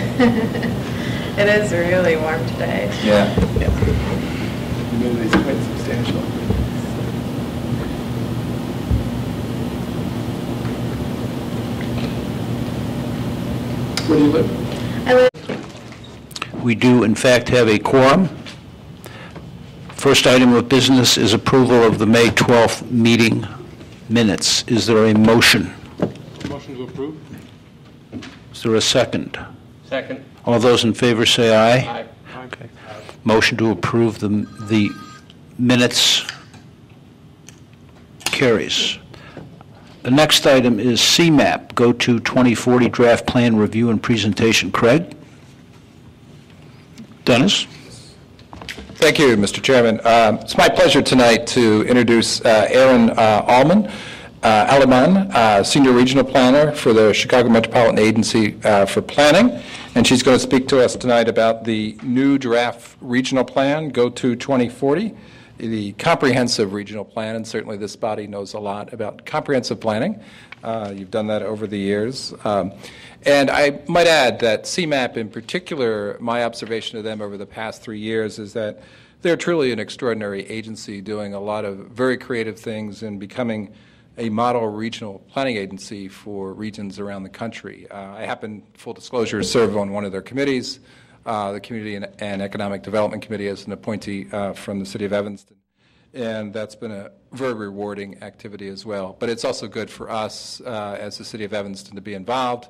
It is really warm today. Yeah. Humidity is quite substantial. Where do you live? I live. We do, in fact, have a quorum. First item of business is approval of the May 12th meeting minutes. Is there a motion? Motion to approve. Is there a second? Second. All those in favor say aye. Aye. Okay. Motion to approve the minutes carries. The next item is CMAP, Go to 2040 Draft Plan Review and Presentation. Craig? Dennis? Thank you, Mr. Chairman. It's my pleasure tonight to introduce Erin Aleman, Senior Regional Planner for the Chicago Metropolitan Agency for Planning, and she's going to speak to us tonight about the new draft regional plan, Go to 2040, the comprehensive regional plan, and certainly this body knows a lot about comprehensive planning. You've done that over the years. And I might add that CMAP in particular, my observation of them over the past 3 years is that they're truly an extraordinary agency doing a lot of very creative things and becoming a model regional planning agency for regions around the country. I happen, full disclosure, to serve on one of their committees, the Community and Economic Development Committee, as an appointee from the city of Evanston. And that's been a very rewarding activity as well. But it's also good for us as the city of Evanston to be involved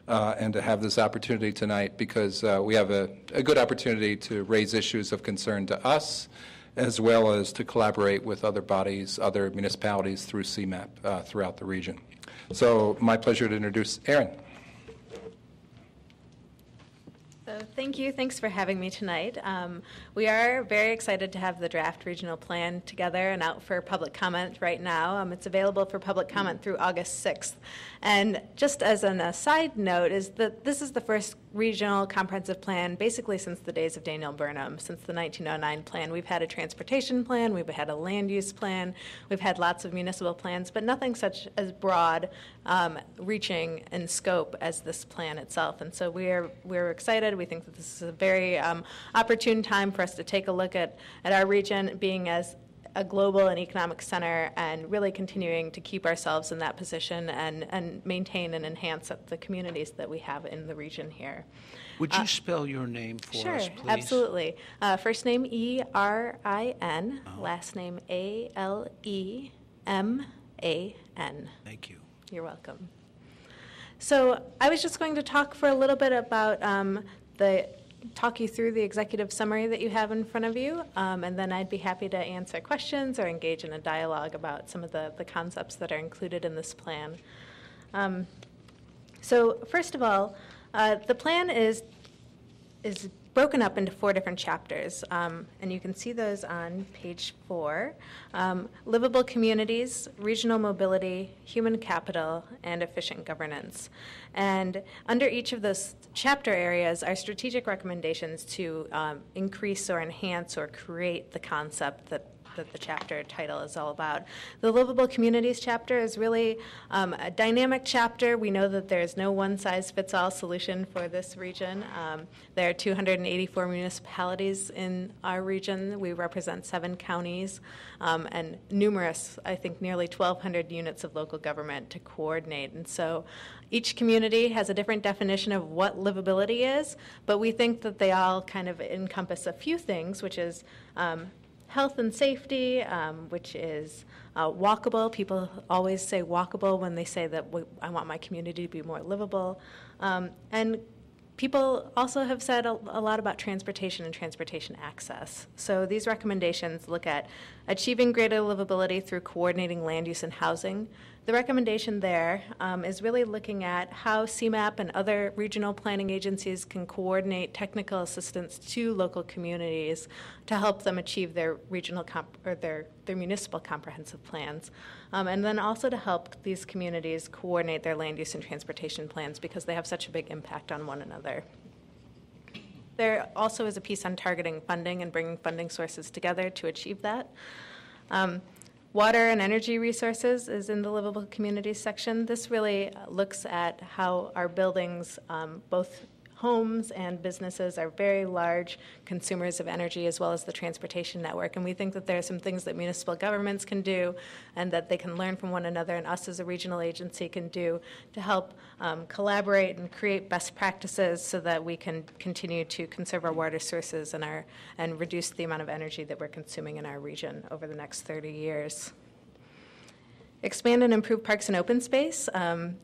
and to have this opportunity tonight, because we have a good opportunity to raise issues of concern to us, as well as to collaborate with other bodies, other municipalities through CMAP throughout the region. So my pleasure to introduce Erin. So thank you. Thanks for having me tonight. We are very excited to have the draft regional plan together and out for public comment right now. It's available for public comment through August 6th. And just as an aside note is that this is the first regional comprehensive plan basically since the days of Daniel Burnham, since the 1909 plan. We've had a transportation plan, we've had a land use plan, we've had lots of municipal plans, but nothing such as broad, reaching in scope as this plan itself. And so we're excited. We think that this is a very opportune time for us to take a look at our region being as a global and economic center, and really continuing to keep ourselves in that position and maintain and enhance the communities that we have in the region here. Would you spell your name for us, please? Sure, absolutely. First name E-R-I-N, last name A-L-E-M-A-N. Thank you. You're welcome. So I was just going to talk for a little bit about talk you through the executive summary that you have in front of you, and then I'd be happy to answer questions or engage in a dialogue about some of the concepts that are included in this plan. So first of all, the plan is broken up into 4 different chapters, and you can see those on page 4. Livable communities, regional mobility, human capital, and efficient governance. And under each of those chapter areas are strategic recommendations to increase or enhance or create the concept that the chapter title is all about. The Livable Communities chapter is really a dynamic chapter. We know that there's no one-size-fits-all solution for this region. There are 284 municipalities in our region. We represent 7 counties and numerous, I think nearly 1,200 units of local government to coordinate. And so each community has a different definition of what livability is, but we think that they all kind of encompass a few things, which is health and safety, which is walkable. People always say walkable when they say that I want my community to be more livable. And people also have said a lot about transportation and transportation access. So these recommendations look at achieving greater livability through coordinating land use and housing. The recommendation there is really looking at how CMAP and other regional planning agencies can coordinate technical assistance to local communities to help them achieve their regional their municipal comprehensive plans, and then also to help these communities coordinate their land use and transportation plans because they have such a big impact on one another. There also is a piece on targeting funding and bringing funding sources together to achieve that. Water and energy resources is in the Livable Communities section. This really looks at how our buildings, both homes and businesses are very large consumers of energy, as well as the transportation network. And we think that there are some things that municipal governments can do and that they can learn from one another, and us as a regional agency can do to help collaborate and create best practices so that we can continue to conserve our water sources and reduce the amount of energy that we're consuming in our region over the next 30 years. Expand and improve parks and open space.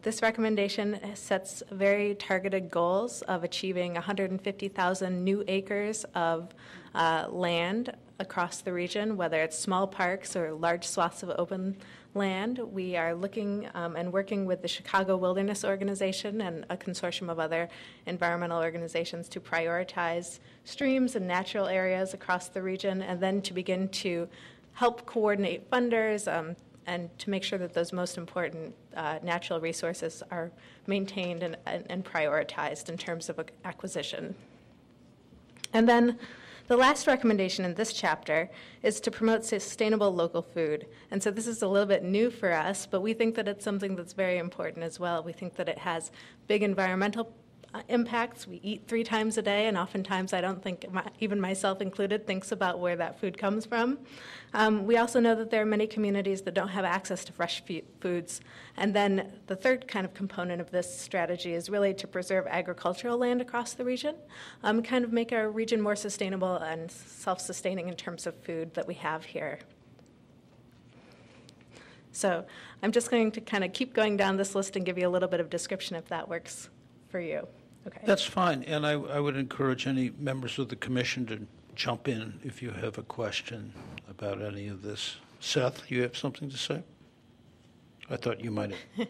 This recommendation sets very targeted goals of achieving 150,000 new acres of land across the region, whether it's small parks or large swaths of open land. We are looking and working with the Chicago Wilderness Organization and a consortium of other environmental organizations to prioritize streams and natural areas across the region, and then to begin to help coordinate funders and to make sure that those most important natural resources are maintained and prioritized in terms of acquisition. And then the last recommendation in this chapter is to promote sustainable local food. And so this is a little bit new for us, but we think that it's something that's very important as well. We think that it has big environmental impacts. We eat 3 times a day, and oftentimes I don't think, even myself included, thinks about where that food comes from. We also know that there are many communities that don't have access to fresh foods. And then the third kind of component of this strategy is really to preserve agricultural land across the region, kind of make our region more sustainable and self-sustaining in terms of food that we have here. So I'm just going to kind of keep going down this list and give you a little bit of description if that works for you. Okay. That's fine, and I would encourage any members of the commission to jump in if you have a question about any of this. Seth, you have something to say? I thought you might have.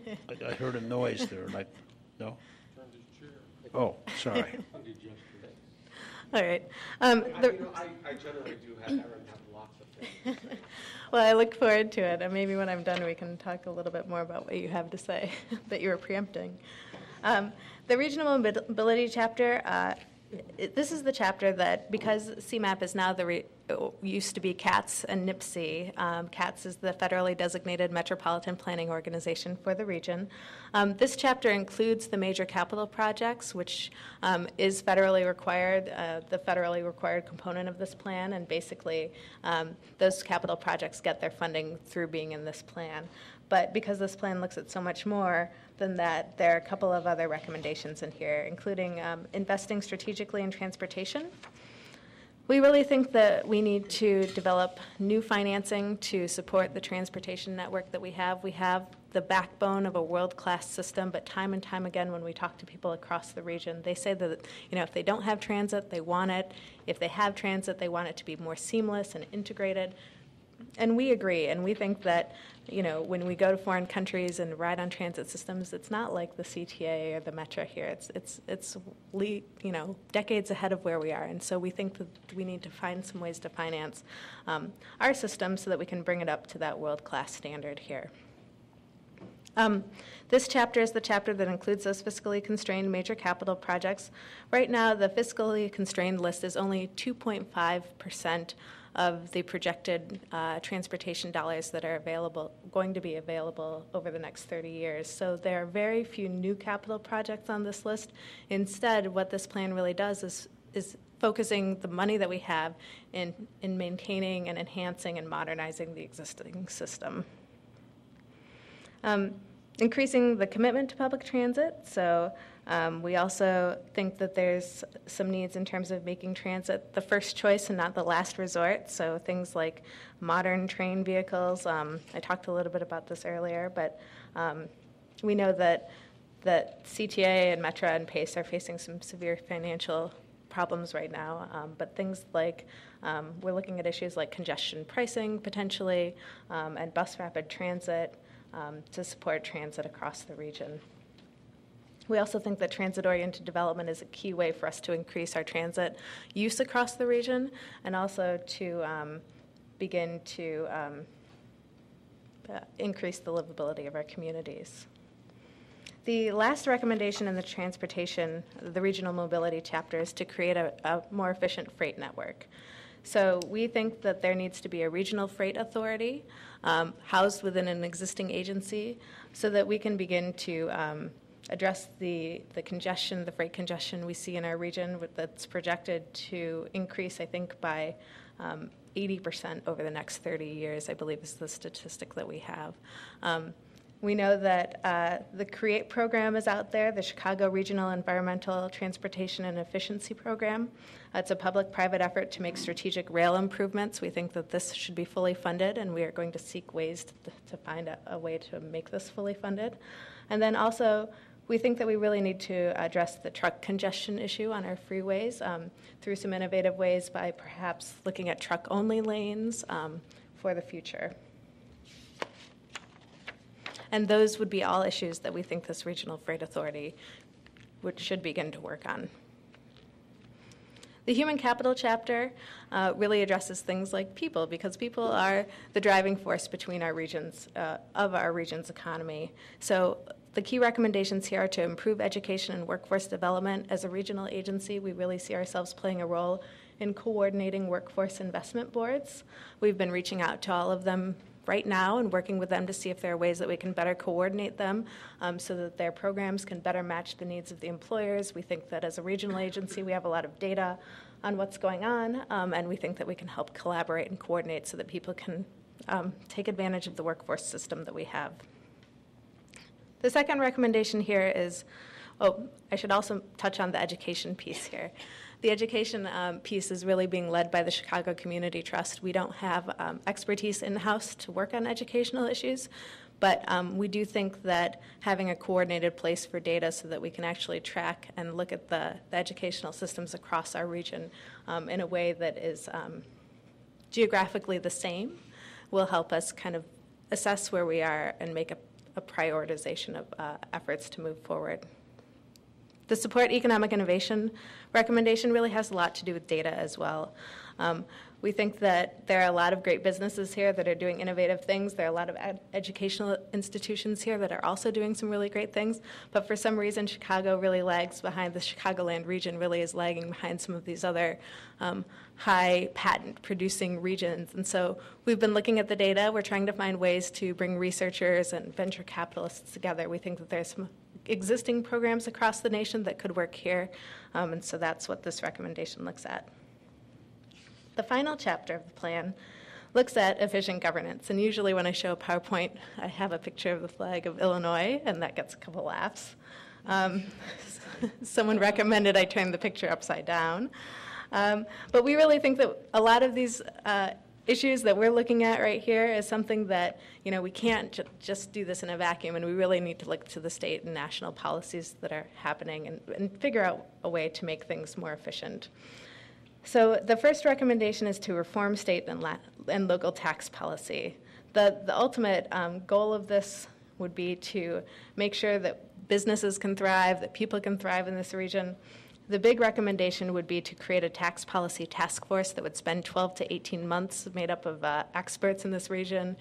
I heard a noise there, and no? Oh, sorry. All right. I generally do have lots of things. Well, I look forward to it, and maybe when I'm done we can talk a little bit more about what you have to say that you were preempting. The Regional Mobility Chapter, this is the chapter that, because CMAP is now used to be CATS and NIPSI. CATS is the federally designated metropolitan planning organization for the region. This chapter includes the major capital projects, which is federally required, the federally required component of this plan, and basically those capital projects get their funding through being in this plan. But because this plan looks at so much more than that, there are a couple of other recommendations in here, including investing strategically in transportation. We really think that we need to develop new financing to support the transportation network that we have. We have the backbone of a world-class system, but time and time again when we talk to people across the region, they say that if they don't have transit, they want it. If they have transit, they want it to be more seamless and integrated. And we agree, and we think that when we go to foreign countries and ride on transit systems, it's not like the CTA or the Metra here. It's decades ahead of where we are, and so we think that we need to find some ways to finance our system so that we can bring it up to that world-class standard here. This chapter is the chapter that includes those fiscally constrained major capital projects. Right now, the fiscally constrained list is only 2.5% of the projected transportation dollars that are going to be available over the next 30 years. So there are very few new capital projects on this list. Instead, what this plan really does is focusing the money that we have in maintaining and enhancing and modernizing the existing system. Increasing the commitment to public transit. So we also think that there's some needs in terms of making transit the first choice and not the last resort. So things like modern train vehicles. I talked a little bit about this earlier, but we know that CTA and Metra and PACE are facing some severe financial problems right now. But things like we're looking at issues like congestion pricing potentially and bus rapid transit to support transit across the region. We also think that transit-oriented development is a key way for us to increase our transit use across the region and also to begin to increase the livability of our communities. The last recommendation in the transportation, the regional mobility chapter, is to create a more efficient freight network. So we think that there needs to be a regional freight authority housed within an existing agency so that we can begin to address the congestion, the freight congestion we see in our region that's projected to increase, I think, by 80% over the next 30 years, I believe is the statistic that we have. We know that the CREATE program is out there, the Chicago Regional Environmental Transportation and Efficiency Program. It's a public-private effort to make strategic rail improvements. We think that this should be fully funded, and we are going to seek ways to find a way to make this fully funded. And then also, we think that we really need to address the truck congestion issue on our freeways through some innovative ways by perhaps looking at truck-only lanes for the future. And those would be all issues that we think this Regional Freight Authority should begin to work on. The human capital chapter really addresses things like people, because people are the driving force between our regions, of our region's economy. So the key recommendations here are to improve education and workforce development. As a regional agency, we really see ourselves playing a role in coordinating workforce investment boards. We've been reaching out to all of them right now and working with them to see if there are ways that we can better coordinate them so that their programs can better match the needs of the employers. We think that as a regional agency, we have a lot of data on what's going on, and we think that we can help collaborate and coordinate so that people can take advantage of the workforce system that we have. The second recommendation here is, I should also touch on the education piece here. The education piece is really being led by the Chicago Community Trust. We don't have expertise in-house to work on educational issues, but we do think that having a coordinated place for data so that we can actually track and look at the educational systems across our region in a way that is geographically the same will help us kind of assess where we are and make a prioritization of efforts to move forward. The support economic innovation recommendation really has a lot to do with data as well. We think that there are a lot of great businesses here that are doing innovative things. There are a lot of educational institutions here that are also doing some really great things. But for some reason, Chicago really lags behind. The Chicagoland region really is lagging behind some of these other high patent producing regions. And so we've been looking at the data. We're trying to find ways to bring researchers and venture capitalists together. We think that there's some existing programs across the nation that could work here. And so that's what this recommendation looks at. The final chapter of the plan looks at efficient governance. And usually when I show a PowerPoint, I have a picture of the flag of Illinois, and that gets a couple laughs. Someone recommended I turn the picture upside down. But we really think that a lot of these issues that we're looking at right here is something that, we can't just do this in a vacuum, and we really need to look to the state and national policies that are happening and figure out a way to make things more efficient. So the first recommendation is to reform state and local tax policy. The ultimate goal of this would be to make sure that businesses can thrive, that people can thrive in this region. The big recommendation would be to create a tax policy task force that would spend 12 to 18 months made up of experts in this region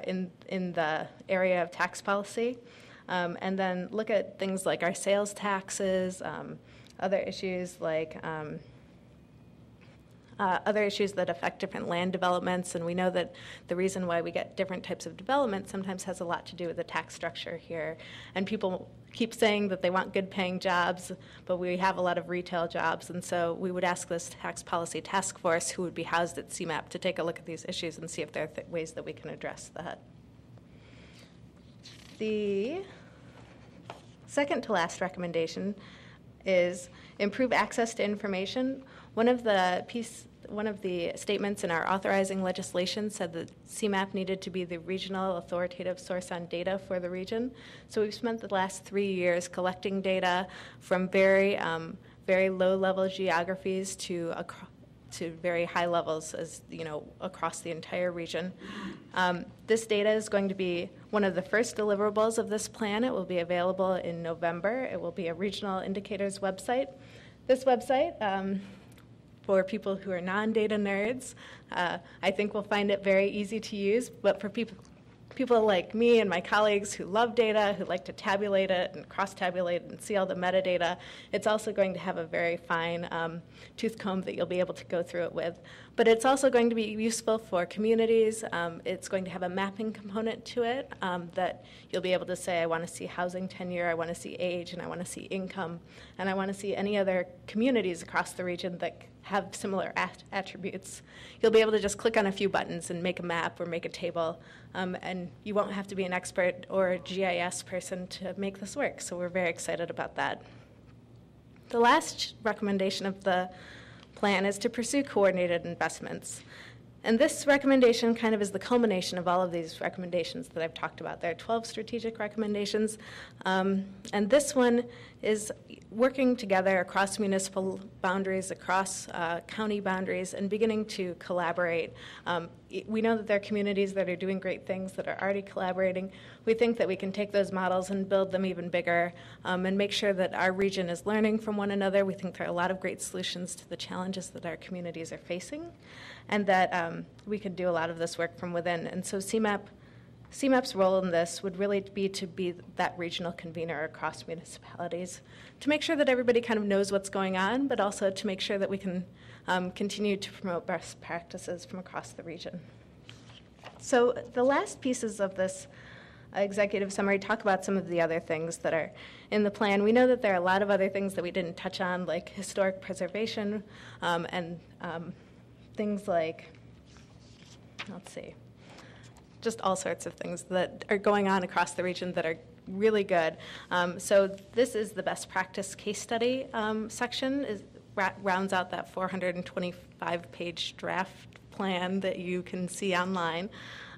in the area of tax policy, and then look at things like our sales taxes, other issues like other issues that affect different land developments. And we know that the reason why we get different types of development sometimes has a lot to do with the tax structure here. And people keep saying that they want good paying jobs, but we have a lot of retail jobs. And so we would ask this tax policy task force, who would be housed at CMAP, to take a look at these issues and see if there are ways that we can address that. The second to last recommendation is improve access to information. One of the statements in our authorizing legislation said that CMAP needed to be the regional authoritative source on data for the region. So we've spent the last 3 years collecting data from very low-level geographies to very high levels, as across the entire region. This data is going to be one of the first deliverables of this plan. It will be available in November. It will be a regional indicators website. This website, for people who are non-data nerds, I think will find it very easy to use, but for people people like me and my colleagues who love data, who like to tabulate it and cross-tabulate and see all the metadata, it's also going to have a very fine tooth comb that you'll be able to go through it with. But it's also going to be useful for communities. It's going to have a mapping component to it that you'll be able to say, I want to see housing tenure, I want to see age, and I want to see income, and I want to see any other communities across the region that have similar attributes. You'll be able to just click on a few buttons and make a map or make a table, and you won't have to be an expert or a GIS person to make this work, so we're very excited about that. The last recommendation of the plan is to pursue coordinated investments. And this recommendation kind of is the culmination of all of these recommendations that I've talked about. There are 12 strategic recommendations, and this one is working together across municipal boundaries, across county boundaries, and beginning to collaborate. We know that there are communities that are doing great things that are already collaborating. We think that we can take those models and build them even bigger and make sure that our region is learning from one another. We think there are a lot of great solutions to the challenges that our communities are facing, and that we could do a lot of this work from within. And so CMAP's role in this would really be to be that regional convener across municipalities, to make sure that everybody kind of knows what's going on, but also to make sure that we can continue to promote best practices from across the region. So the last pieces of this executive summary talk about some of the other things that are in the plan. We know that there are a lot of other things that we didn't touch on, like historic preservation and things like, let's see, just all sorts of things that are going on across the region that are really good. So this is the best practice case study section, rounds out that 425-page draft plan that you can see online.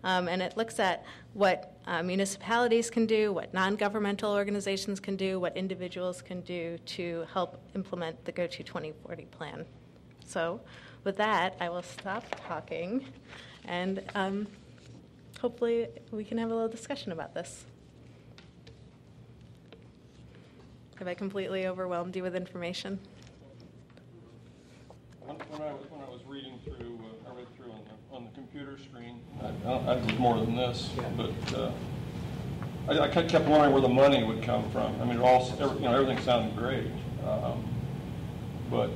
And it looks at what municipalities can do, what non-governmental organizations can do, what individuals can do to help implement the Go to 2040 plan. So with that, I will stop talking, and hopefully we can have a little discussion about this. Have I completely overwhelmed you with information? When I was reading through, I read through on the computer screen. I did more than this, but I kept wondering where the money would come from. I mean, everything sounded great, but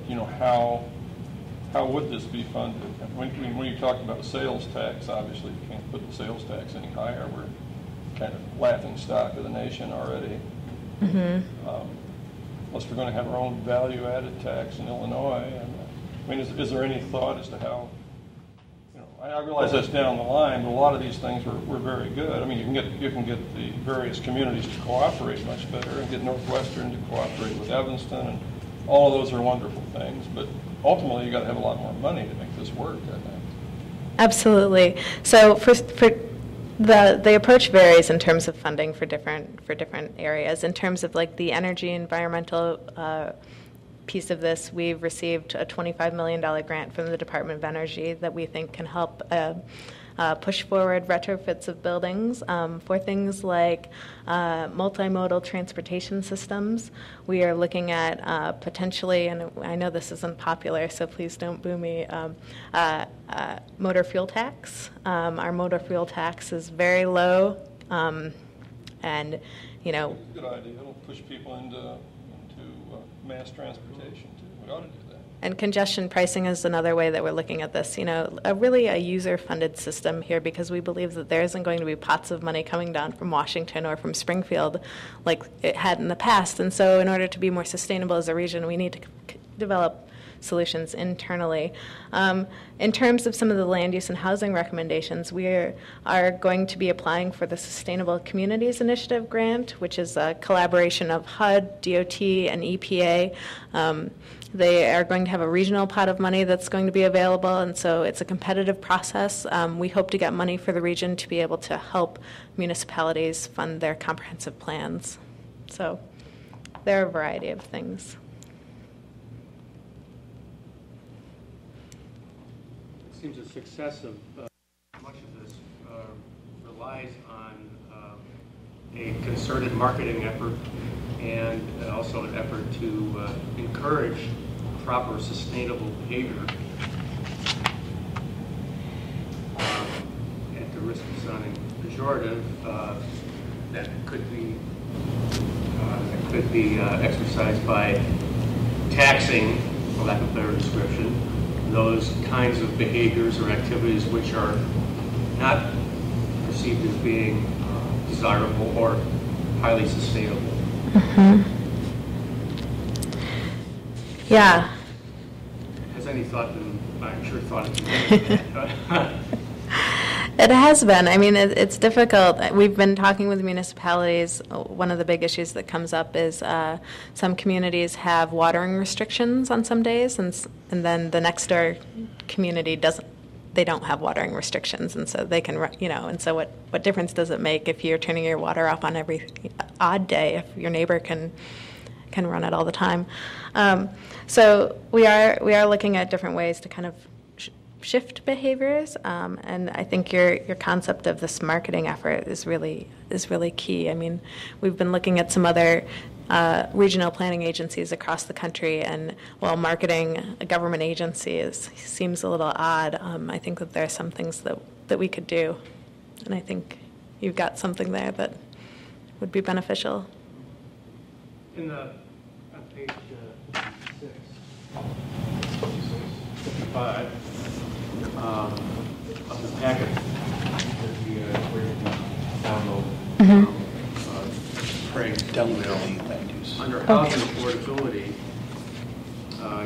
how would this be funded? When you talked about sales tax, obviously you can't put the sales tax any higher. We're kind of laughing stock of the nation already. Mm-hmm. Unless we're going to have our own value-added tax in Illinois. I mean, is there any thought as to how? I realize that's down the line, but a lot of these things were very good. I mean, you can get the various communities to cooperate much better, and get Northwestern to cooperate with Evanston, and all of those are wonderful things. But ultimately, you got to have a lot more money to make this work, I think. Absolutely. So for the approach varies in terms of funding for different areas. In terms of like the energy environmental piece of this, we've received a $25 million grant from the Department of Energy that we think can help push forward retrofits of buildings for things like multimodal transportation systems. We are looking at potentially, and I know this isn't popular, so please don't boo me, motor fuel tax. Our motor fuel tax is very low, and Good idea. It'll push people into mass transportation too. We ought to do that. And congestion pricing is another way that we're looking at this. Really a user-funded system here, because we believe that there isn't going to be pots of money coming down from Washington or from Springfield like it had in the past. And so in order to be more sustainable as a region, we need to develop solutions internally. In terms of some of the land use and housing recommendations, we are going to be applying for the Sustainable Communities Initiative grant, which is a collaboration of HUD, DOT, and EPA. They are going to have a regional pot of money that's going to be available, and so it's a competitive process. We hope to get money for the region to be able to help municipalities fund their comprehensive plans. So there are a variety of things. It seems the success of much of this relies on a concerted marketing effort and also an effort to encourage proper sustainable behavior at the risk of sounding pejorative that could be exercised by taxing, for lack of a better description, those kinds of behaviors or activities which are not perceived as being desirable or highly sustainable. Mm-hmm. Yeah. Has any thought been, I'm sure thought it's It has been. I mean, it's difficult. We've been talking with municipalities. One of the big issues that comes up is some communities have watering restrictions on some days, and then the next door community doesn't. They don't have watering restrictions, and so they can, and so what difference does it make if you're turning your water off on every odd day if your neighbor can run it all the time? So we are looking at different ways to kind of shift behaviors, and I think your concept of this marketing effort is really key. I mean, we've been looking at some other regional planning agencies across the country, and while marketing a government agency seems a little odd, I think that there are some things that we could do, and I think you've got something there that would be beneficial. On page 6, 5 of the packet where you can download Craig's email. Under housing affordability,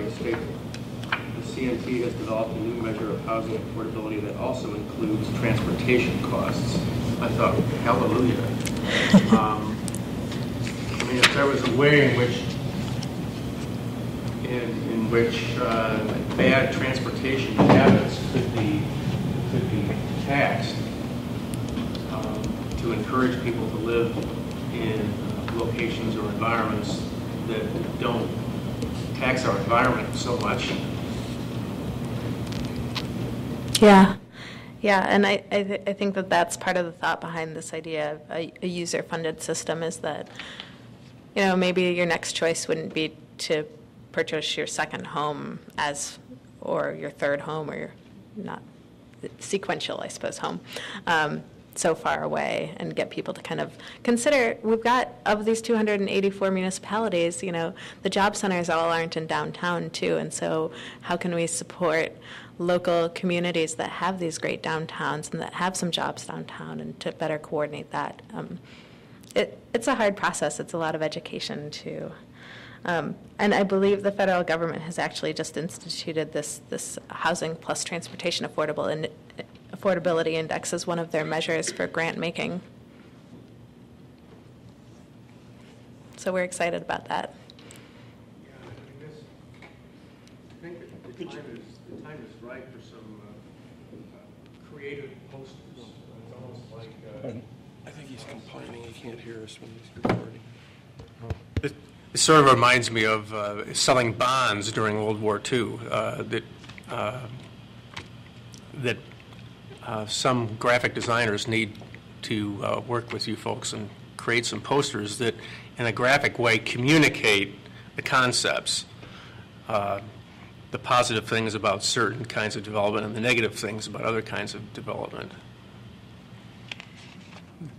you state the CMT has developed a new measure of housing affordability that also includes transportation costs. I thought, hallelujah. I mean, if there was a way in which bad transportation habits could be taxed to encourage people to live in locations or environments that don't tax our environment so much. Yeah, and I think that that's part of the thought behind this idea of a user-funded system is that, maybe your next choice wouldn't be to purchase your second home or your third home, or your not sequential, I suppose, home so far away, and get people to kind of consider, we've got, of these 284 municipalities, the job centers all aren't in downtown too, and so how can we support local communities that have these great downtowns and that have some jobs downtown, and to better coordinate that. It's a hard process. It's a lot of education too. And I believe the federal government has actually just instituted this Housing plus Transportation Affordability Index as one of their measures for grant making. So we're excited about that. Yeah, I think the time is right for some creative posters. It's almost like I think he's complaining he can't hear us when he's recording. It sort of reminds me of selling bonds during World War II. That some graphic designers need to work with you folks and create some posters that, in a graphic way, communicate the concepts, the positive things about certain kinds of development and the negative things about other kinds of development.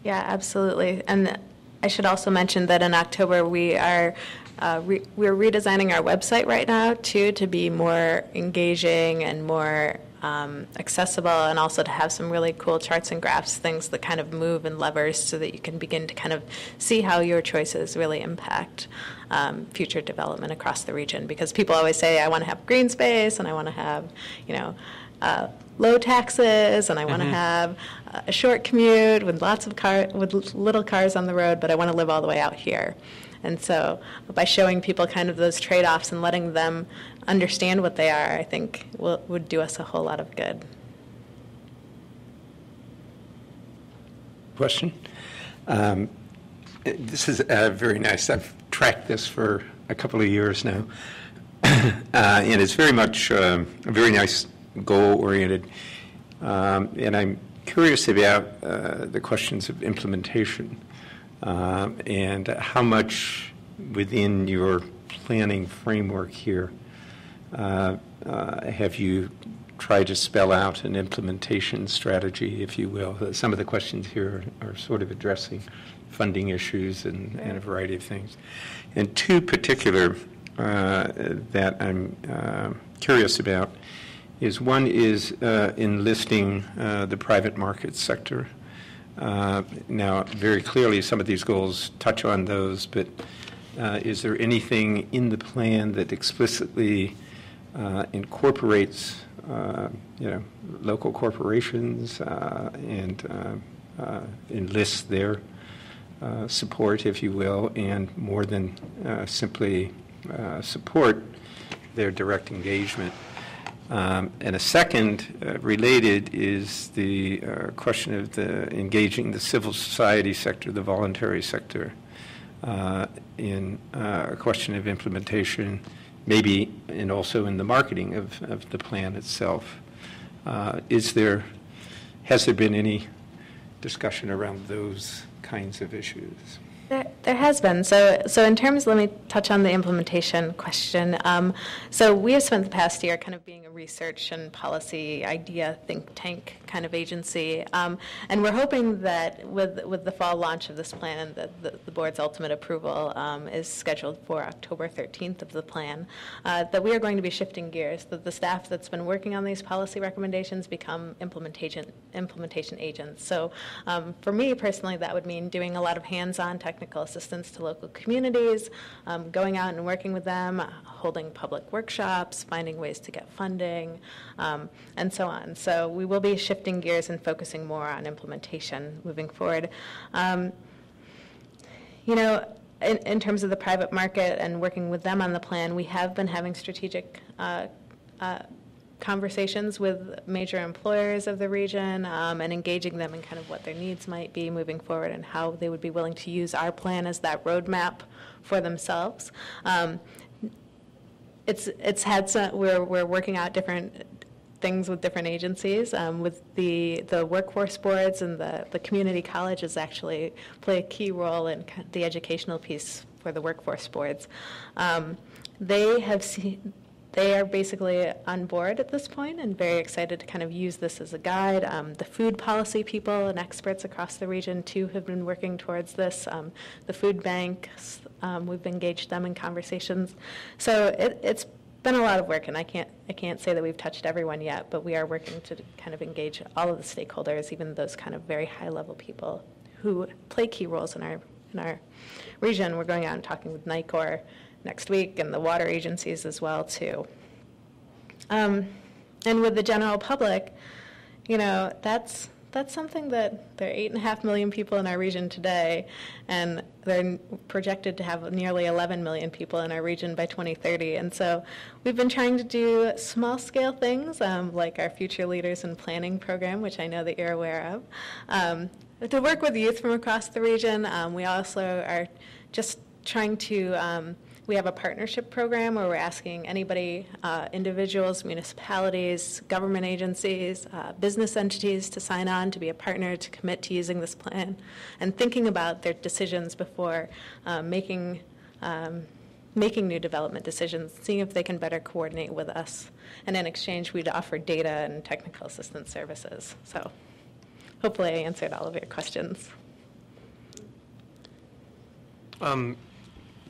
Yeah, absolutely. And I should also mention that in October we're redesigning our website right now too, to be more engaging and more accessible, and also to have some really cool charts and graphs, things that kind of move and levers, so that you can begin to kind of see how your choices really impact future development across the region. Because people always say, I want to have green space, and I want to have, low taxes, and I want to have a short commute with with little cars on the road, but I want to live all the way out here. And so by showing people kind of those trade-offs and letting them understand what they are, I think would do us a whole lot of good. Question? This is very nice. I've tracked this for a couple of years now. And it's very much a very nice goal-oriented. And I'm curious about the questions of implementation and how much within your planning framework here have you try to spell out an implementation strategy, if you will. Some of the questions here are sort of addressing funding issues and a variety of things. And two particular that I'm curious about is one is enlisting the private market sector. Now, very clearly, some of these goals touch on those, but is there anything in the plan that explicitly incorporates, local corporations and enlists their support, if you will, and more than simply support their direct engagement? And a second related is the question of engaging the civil society sector, the voluntary sector, in a question of implementation, maybe, and also in the marketing of the plan itself. Has there been any discussion around those kinds of issues? There has been. So in terms, let me touch on the implementation question. So we have spent the past year kind of being a research and policy idea think tank kind of agency, and we're hoping that with the fall launch of this plan, that the board's ultimate approval is scheduled for October 13th of the plan, that we are going to be shifting gears, that the staff that's been working on these policy recommendations become implementation agents. So for me personally, that would mean doing a lot of hands-on technical assistance to local communities, going out and working with them, holding public workshops, finding ways to get funding, and so on. So we will be shifting gears and focusing more on implementation moving forward. In terms of the private market and working with them on the plan, we have been having strategic conversations with major employers of the region and engaging them in kind of what their needs might be moving forward and how they would be willing to use our plan as that roadmap for themselves. It's had some, we're working out different things with different agencies. With the workforce boards and the community colleges actually play a key role in the educational piece for the workforce boards. They are basically on board at this point and very excited to kind of use this as a guide. The food policy people and experts across the region, too, have been working towards this. The food banks, we've engaged them in conversations. So it's been a lot of work, and I can't say that we've touched everyone yet, but we are working to kind of engage all of the stakeholders, even those kind of very high-level people who play key roles in our region. We're going out and talking with NICOR next week, and the water agencies as well, too. And with the general public, that's something that there are 8.5 million people in our region today, and they're projected to have nearly 11 million people in our region by 2030. And so we've been trying to do small-scale things, like our Future Leaders in Planning program, which I know that you're aware of, to work with youth from across the region. We also are just trying to we have a partnership program where we're asking anybody, individuals, municipalities, government agencies, business entities to sign on to be a partner, to commit to using this plan, and thinking about their decisions before making new development decisions, seeing if they can better coordinate with us. And in exchange, we'd offer data and technical assistance services. So hopefully I answered all of your questions.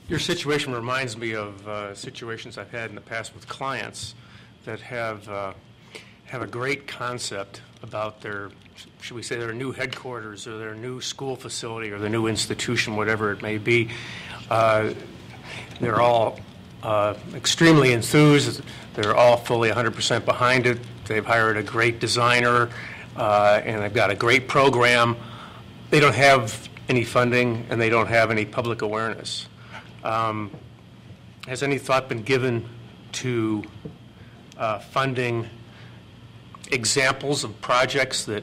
Your situation reminds me of situations I've had in the past with clients that have a great concept about their, should we say, their new headquarters or their new school facility or their new institution, whatever it may be. They're all extremely enthused. They're all fully 100% behind it. They've hired a great designer, and they've got a great program. They don't have any funding, and they don't have any public awareness. Has any thought been given to funding examples of projects that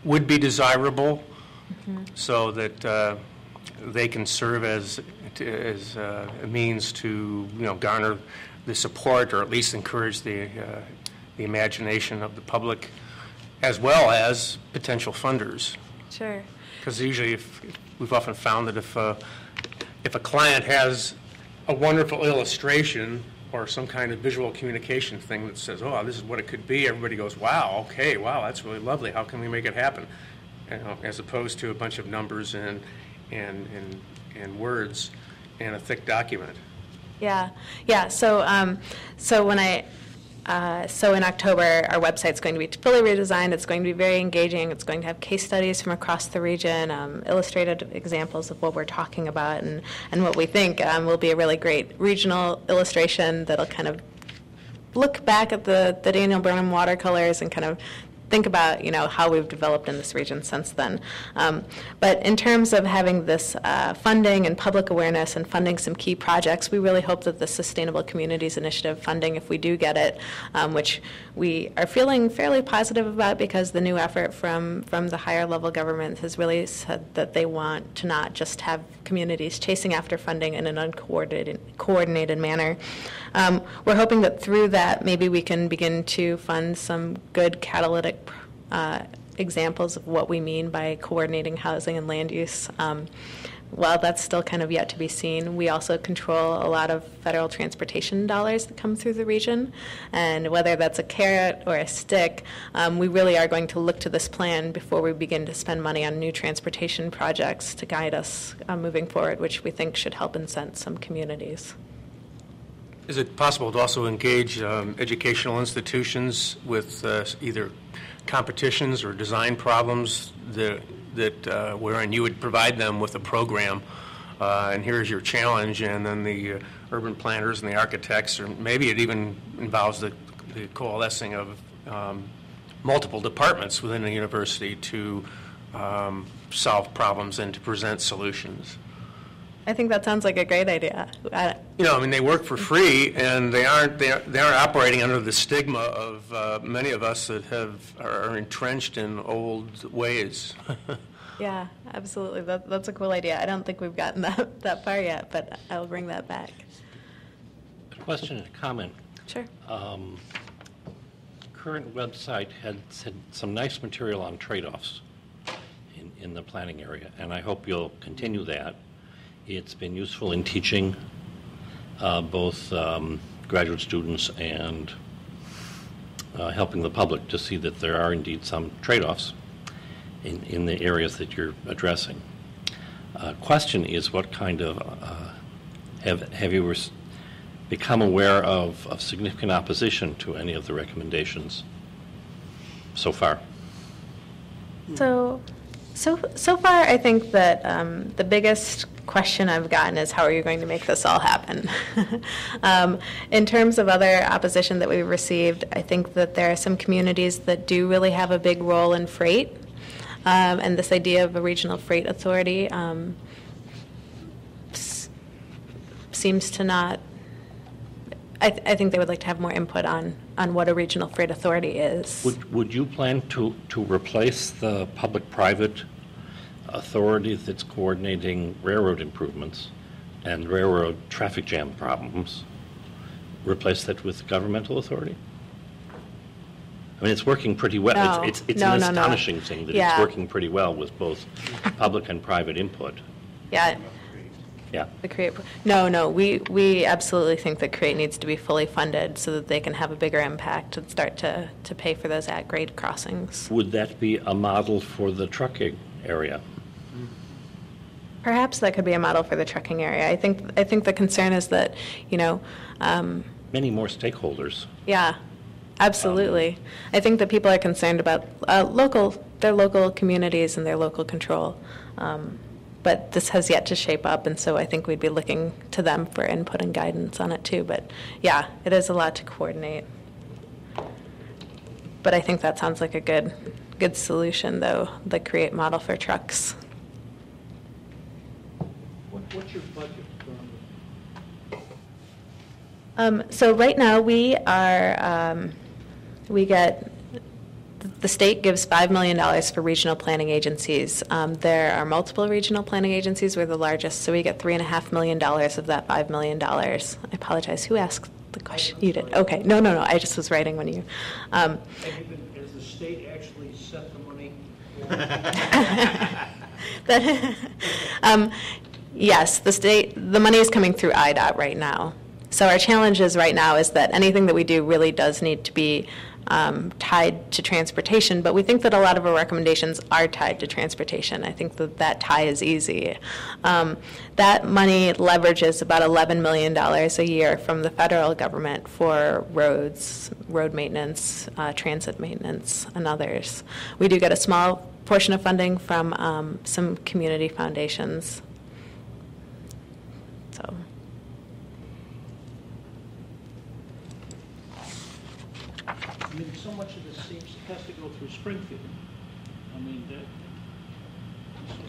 would be desirable, so that they can serve as a means to garner the support, or at least encourage the imagination of the public, as well as potential funders? Sure. Because usually, we've often found that if a client has a wonderful illustration or some kind of visual communication thing that says, oh, this is what it could be. Everybody goes, wow, okay, wow, that's really lovely. How can we make it happen? You know, as opposed to a bunch of numbers and words and a thick document. Yeah, yeah. So when so in October, our website's going to be fully redesigned. It's going to be very engaging. It's going to have case studies from across the region, illustrated examples of what we're talking about, and what we think will be a really great regional illustration that'll kind of look back at the Daniel Burnham watercolors and kind of think about, how we've developed in this region since then. But in terms of having this funding and public awareness and funding some key projects, we really hope that the Sustainable Communities Initiative funding, if we do get it, which we are feeling fairly positive about because the new effort from the higher level government has really said that they want to not just have communities chasing after funding in an uncoordinated manner. We're hoping that through that, maybe we can begin to fund some good catalytic examples of what we mean by coordinating housing and land use. While that's still kind of yet to be seen, we also control a lot of federal transportation dollars that come through the region. And whether that's a carrot or a stick, we really are going to look to this plan before we begin to spend money on new transportation projects to guide us moving forward, which we think should help incent some communities. Is it possible to also engage educational institutions with either competitions or design problems that wherein you would provide them with a program, and here's your challenge, and then the urban planners and the architects, or maybe it even involves the coalescing of multiple departments within a university to solve problems and to present solutions? I think that sounds like a great idea. They work for free, and they aren't operating under the stigma of many of us that are entrenched in old ways. Yeah, absolutely. That's a cool idea. I don't think we've gotten that far yet, but I'll bring that back. A question and a comment. Sure. Current website had some nice material on trade-offs in the planning area, and I hope you'll continue that. It's been useful in teaching both graduate students and helping the public to see that there are indeed some trade-offs in the areas that you're addressing. Question is, what kind of, have you become aware of significant opposition to any of the recommendations so far? So far, I think that the biggest question I've gotten is, how are you going to make this all happen? In terms of other opposition that we've received, I think that there are some communities that do really have a big role in freight, and this idea of a regional freight authority seems to not. I think they would like to have more input on what a regional freight authority is. Would you plan to replace the public-private authority that's coordinating railroad improvements and railroad traffic jam problems, replace that with governmental authority? I mean, it's working pretty well. No. It's an astonishing thing that it's working pretty well with both public and private input. Yeah. Yeah. The CREATE. No. We absolutely think that CREATE needs to be fully funded so that they can have a bigger impact and start to pay for those at-grade crossings. Would that be a model for the trucking area? Perhaps that could be a model for the trucking area. I think the concern is that, many more stakeholders. Yeah, absolutely. I think that people are concerned about their local communities and their local control. But this has yet to shape up, and so I think we'd be looking to them for input and guidance on it too. But yeah, it is a lot to coordinate. But I think that sounds like a good solution, though, the CREATE model for trucks. What's your budget? So right now we get, the state gives $5 million for regional planning agencies. There are multiple regional planning agencies. We're the largest, so we get $3.5 million of that $5 million. I apologize. Who asked the question? You did. Okay. No. I just was writing when you. Has the state actually set the money? Yes, the money is coming through IDOT right now. So our challenge is right now is that anything that we do really does need to be tied to transportation, but we think that a lot of our recommendations are tied to transportation. I think that that tie is easy. That money leverages about $11 million a year from the federal government for roads, road maintenance, transit maintenance, and others. We do get a small portion of funding from some community foundations. So. I mean, so much of this has to go through Springfield. I mean,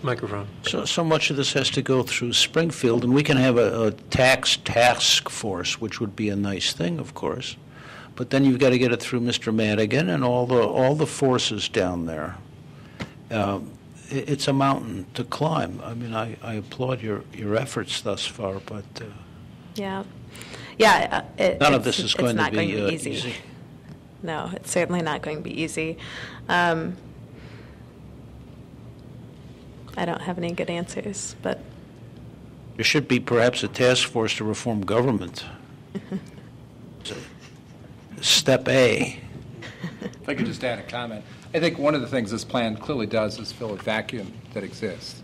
Microphone. So much of this has to go through Springfield, and we can have a tax task force, which would be a nice thing, of course. But then you've got to get it through Mr. Madigan and all the forces down there. It's a mountain to climb. I mean, I applaud your efforts thus far, but Yeah. none of this is going to be easy. No, it's certainly not going to be easy. I don't have any good answers, but there should be perhaps a task force to reform government. Step A. If I could just add a comment. I think one of the things this plan clearly does is fill a vacuum that exists.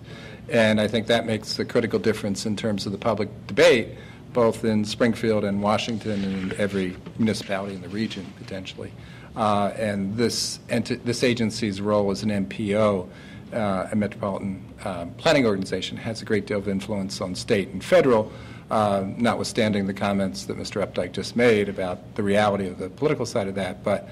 And I think that makes a critical difference in terms of the public debate, both in Springfield and Washington and in every municipality in the region, potentially. And this agency's role as an MPO, a metropolitan planning organization, has a great deal of influence on state and federal, notwithstanding the comments that Mr. Updike just made about the reality of the political side of that. But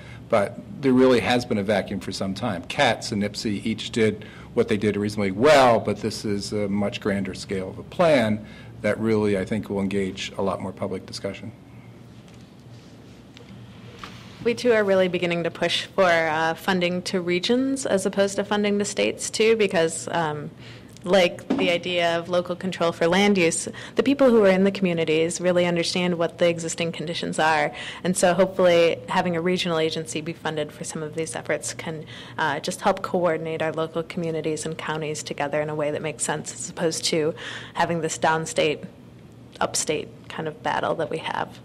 there really has been a vacuum for some time. Katz and Nipsey each did what they did reasonably well, but this is a much grander scale of a plan that really, I think, will engage a lot more public discussion. we too are really beginning to push for funding to regions as opposed to funding to states too, because like the idea of local control for land use, the people who are in the communities really understand what the existing conditions are. And so hopefully having a regional agency be funded for some of these efforts can just help coordinate our local communities and counties together in a way that makes sense, as opposed to having this downstate, upstate kind of battle that we have.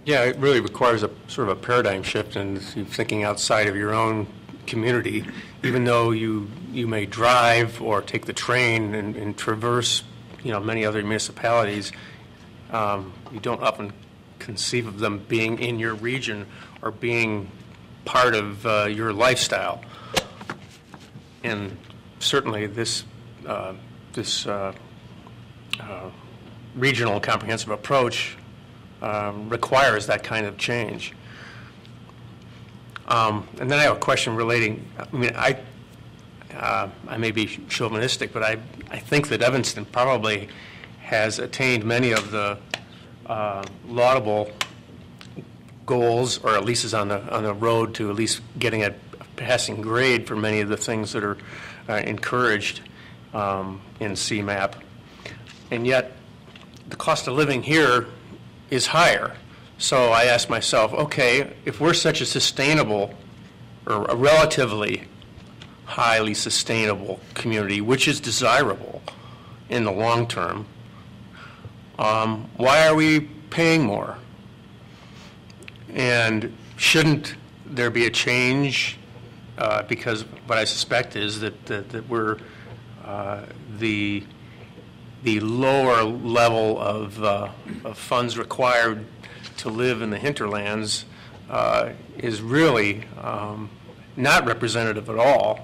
Yeah, it really requires a sort of a paradigm shift in thinking outside of your own community. Even though you may drive or take the train and traverse, many other municipalities, you don't often conceive of them being in your region or being part of your lifestyle. And certainly this regional comprehensive approach requires that kind of change. And then I have a question relating, I may be chauvinistic, but I think that Evanston probably has attained many of the laudable goals, or at least is on the road to at least getting a passing grade for many of the things that are encouraged in CMAP. And yet the cost of living here is higher. So I asked myself, okay, if we're such a sustainable, or a relatively highly sustainable community, which is desirable in the long term, why are we paying more? And shouldn't there be a change? Because what I suspect is that we're the lower level of funds required to live in the hinterlands is really not representative at all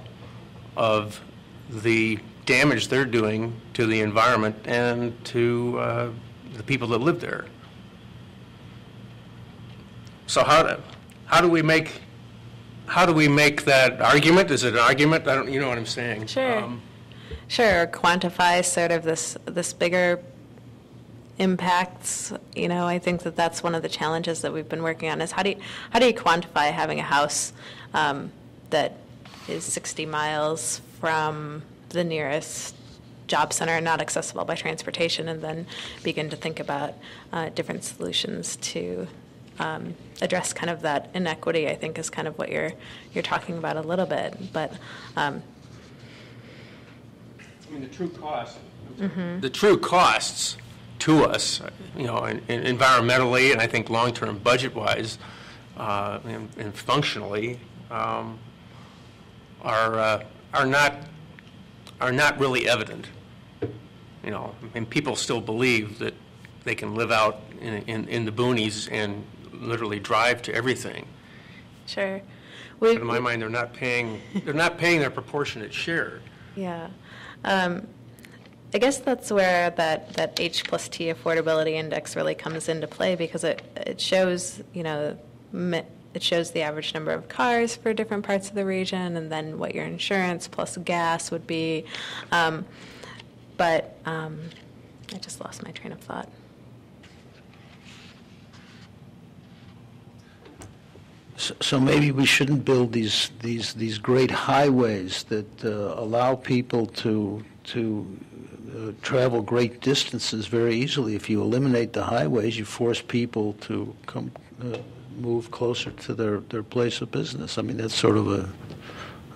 of the damage they're doing to the environment and to the people that live there. So how do we make that argument? Is it an argument? I don't. You know what I'm saying? Sure. Sure. Quantify sort of this bigger impacts. I think that's one of the challenges that we've been working on is how do you quantify having a house that is 60 miles from the nearest job center and not accessible by transportation, and then begin to think about different solutions to address kind of that inequity. I think is kind of what you're talking about a little bit, but. The true costs to us, and environmentally, and I think long-term budget-wise, and functionally, are not really evident. And people still believe that they can live out in the boonies and literally drive to everything. Sure. But in my mind, they're not paying their proportionate share. Yeah. I guess that's where that H plus T affordability index really comes into play, because it shows, it shows the average number of cars for different parts of the region, and then what your insurance plus gas would be. But I just lost my train of thought. So maybe we shouldn't build these great highways that allow people to travel great distances very easily. If you eliminate the highways, you force people to move closer to their place of business. I mean, that's sort of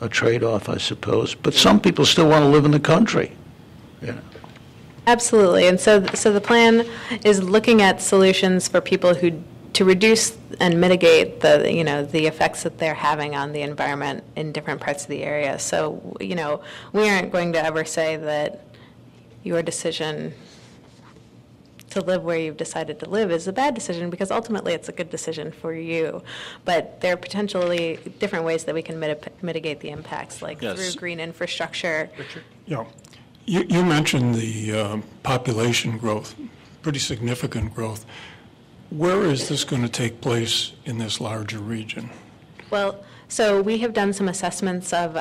a trade-off, I suppose. But some people still want to live in the country. Absolutely, and so the plan is looking at solutions for people to reduce and mitigate the effects that they're having on the environment in different parts of the area. So we aren't going to ever say that your decision to live where you've decided to live is a bad decision, because ultimately it's a good decision for you. But there are potentially different ways that we can mitigate the impacts, like through green infrastructure. Richard? Yeah. You mentioned the population growth, pretty significant growth. Where is this going to take place in this larger region? Well, so we have done some assessments of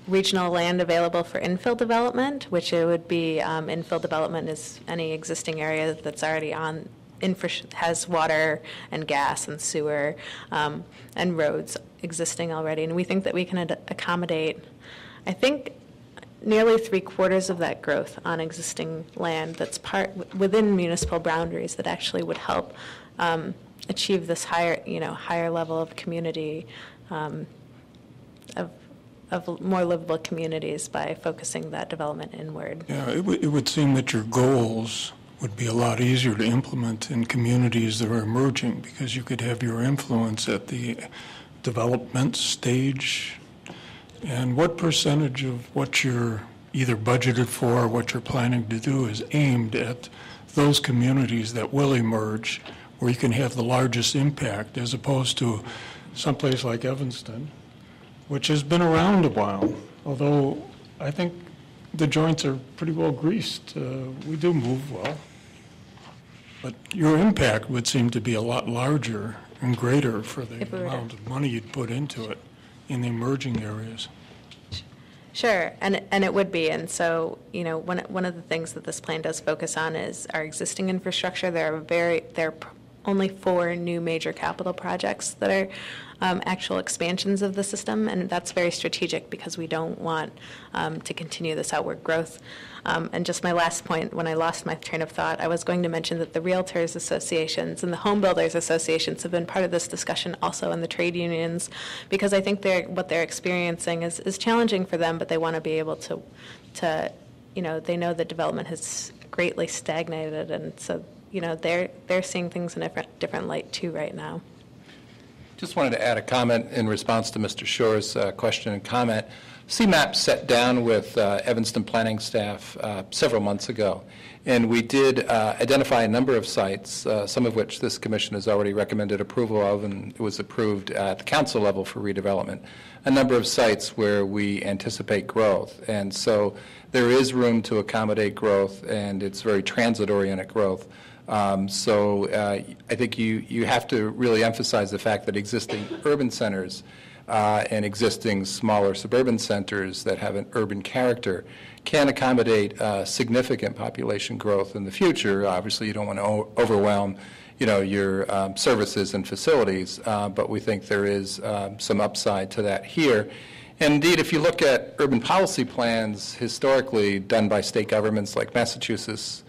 regional land available for infill development, which it would be infill development is any existing area that's already has water and gas and sewer and roads existing already. And we think that we can accommodate, I think, nearly 3/4 of that growth on existing land that's within municipal boundaries that actually would help achieve this higher level of community, of more livable communities by focusing that development inward. Yeah, it would seem that your goals would be a lot easier to implement in communities that are emerging, because you could have your influence at the development stage. And what percentage of what you're either budgeted for or what you're planning to do is aimed at those communities that will emerge, where you can have the largest impact, as opposed to someplace like Evanston, which has been around a while, although I think the joints are pretty well greased. We do move well. But your impact would seem to be a lot larger and greater for the amount of money you'd put into it in the emerging areas. Sure, and it would be, and so one of the things that this plan does focus on is our existing infrastructure. There are only 4 new major capital projects that are actual expansions of the system, and that's very strategic because we don't want to continue this outward growth. And just my last point, when I lost my train of thought, I was going to mention that the Realtors Associations and the Home Builders Associations have been part of this discussion also, in the trade unions, because I think what they're experiencing is challenging for them, but they want to be able to they know that development has greatly stagnated, and so they're seeing things in a different light too right now. Just wanted to add a comment in response to Mr. Shore's question and comment. CMAP sat down with Evanston planning staff several months ago, and we did identify a number of sites, some of which this commission has already recommended approval of, and it was approved at the council level for redevelopment, a number of sites where we anticipate growth. And so there is room to accommodate growth, and it's very transit-oriented growth. So I think you have to really emphasize the fact that existing urban centers and existing smaller suburban centers that have an urban character can accommodate significant population growth in the future. Obviously, you don't want to overwhelm, your services and facilities, but we think there is some upside to that here. And indeed, if you look at urban policy plans historically done by state governments like Massachusetts,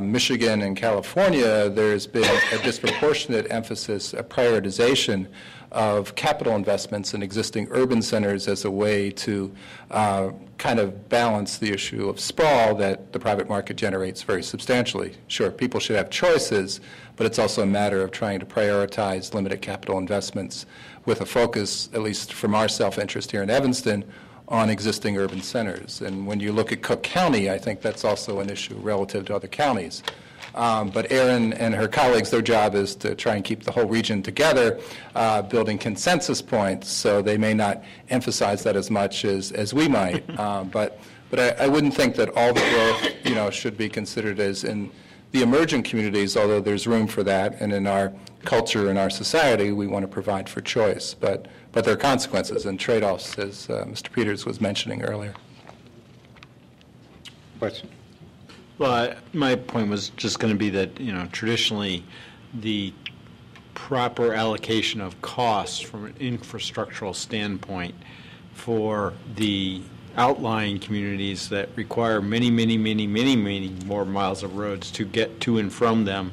Michigan and California, there's been a disproportionate emphasis, a prioritization of capital investments in existing urban centers as a way to kind of balance the issue of sprawl that the private market generates very substantially. Sure, people should have choices, but it's also a matter of trying to prioritize limited capital investments with a focus, at least from our self-interest here in Evanston, on existing urban centers. And when you look at Cook County, I think that's also an issue relative to other counties. But Erin and her colleagues, their job is to try and keep the whole region together, building consensus points, so they may not emphasize that as much as we might. But I wouldn't think that all the growth, should be considered as in the emerging communities, although there's room for that, and in our culture and our society, we want to provide for choice. But there are consequences and trade-offs, as Mr. Peters was mentioning earlier. Question? Well, my point was just going to be that, traditionally the proper allocation of costs from an infrastructural standpoint for the outlying communities that require many more miles of roads to get to and from them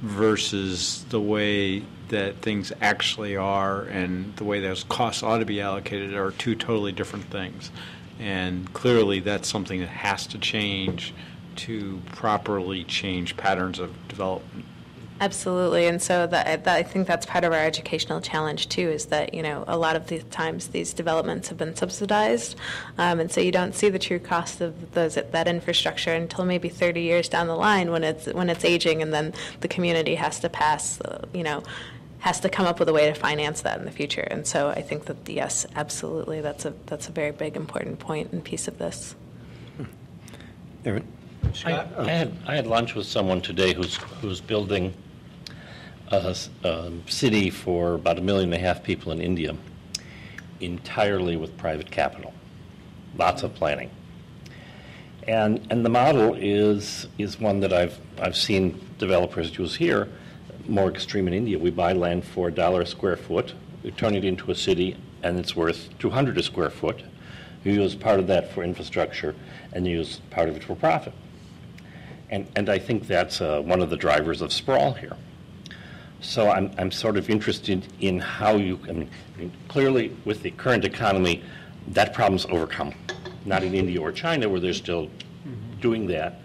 versus the way that things actually are and the way those costs ought to be allocated are two totally different things. And clearly that's something that has to change to properly change patterns of development. Absolutely, and so I think that's part of our educational challenge too, is that a lot of the times these developments have been subsidized, and so you don't see the true cost of that infrastructure until maybe 30 years down the line when it's aging, and then the community has to has to come up with a way to finance that in the future. And so I think that yes, absolutely, that's a very big important point and piece of this. Erin? I had lunch with someone today who's building a city for about 1.5 million people in India, entirely with private capital, lots of planning, and the model is one that I've seen developers use here, more extreme in India. We buy land for $1 a square foot, we turn it into a city, and it's worth $200 a square foot. You use part of that for infrastructure, and you use part of it for profit. And I think that's one of the drivers of sprawl here. So I'm sort of interested in how you, clearly with the current economy, that problem's overcome. Not in India or China where they're still doing that,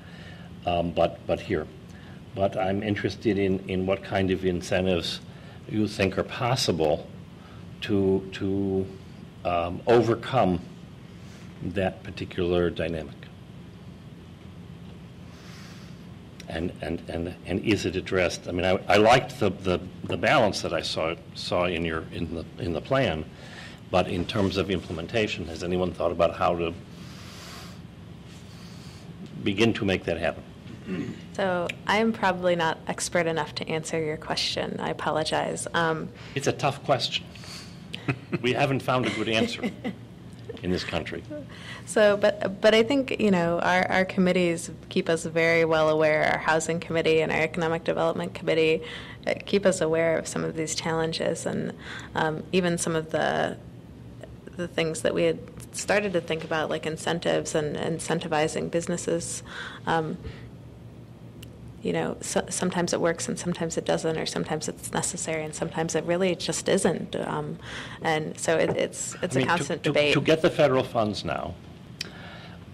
but here. But I'm interested in what kind of incentives you think are possible to overcome that particular dynamic. And is it addressed? I mean, I liked the balance that I saw in the plan, but in terms of implementation, has anyone thought about how to begin to make that happen? So I'm probably not expert enough to answer your question. I apologize. It's a tough question. We haven't found a good answer in this country. So, but I think, our committees keep us very well aware. Our housing committee and our economic development committee keep us aware of some of these challenges, and even some of the things that we had started to think about, like incentives and incentivizing businesses. Sometimes it works and sometimes it doesn't, or sometimes it's necessary and sometimes it really just isn't. And so it's a constant debate. To get the federal funds now,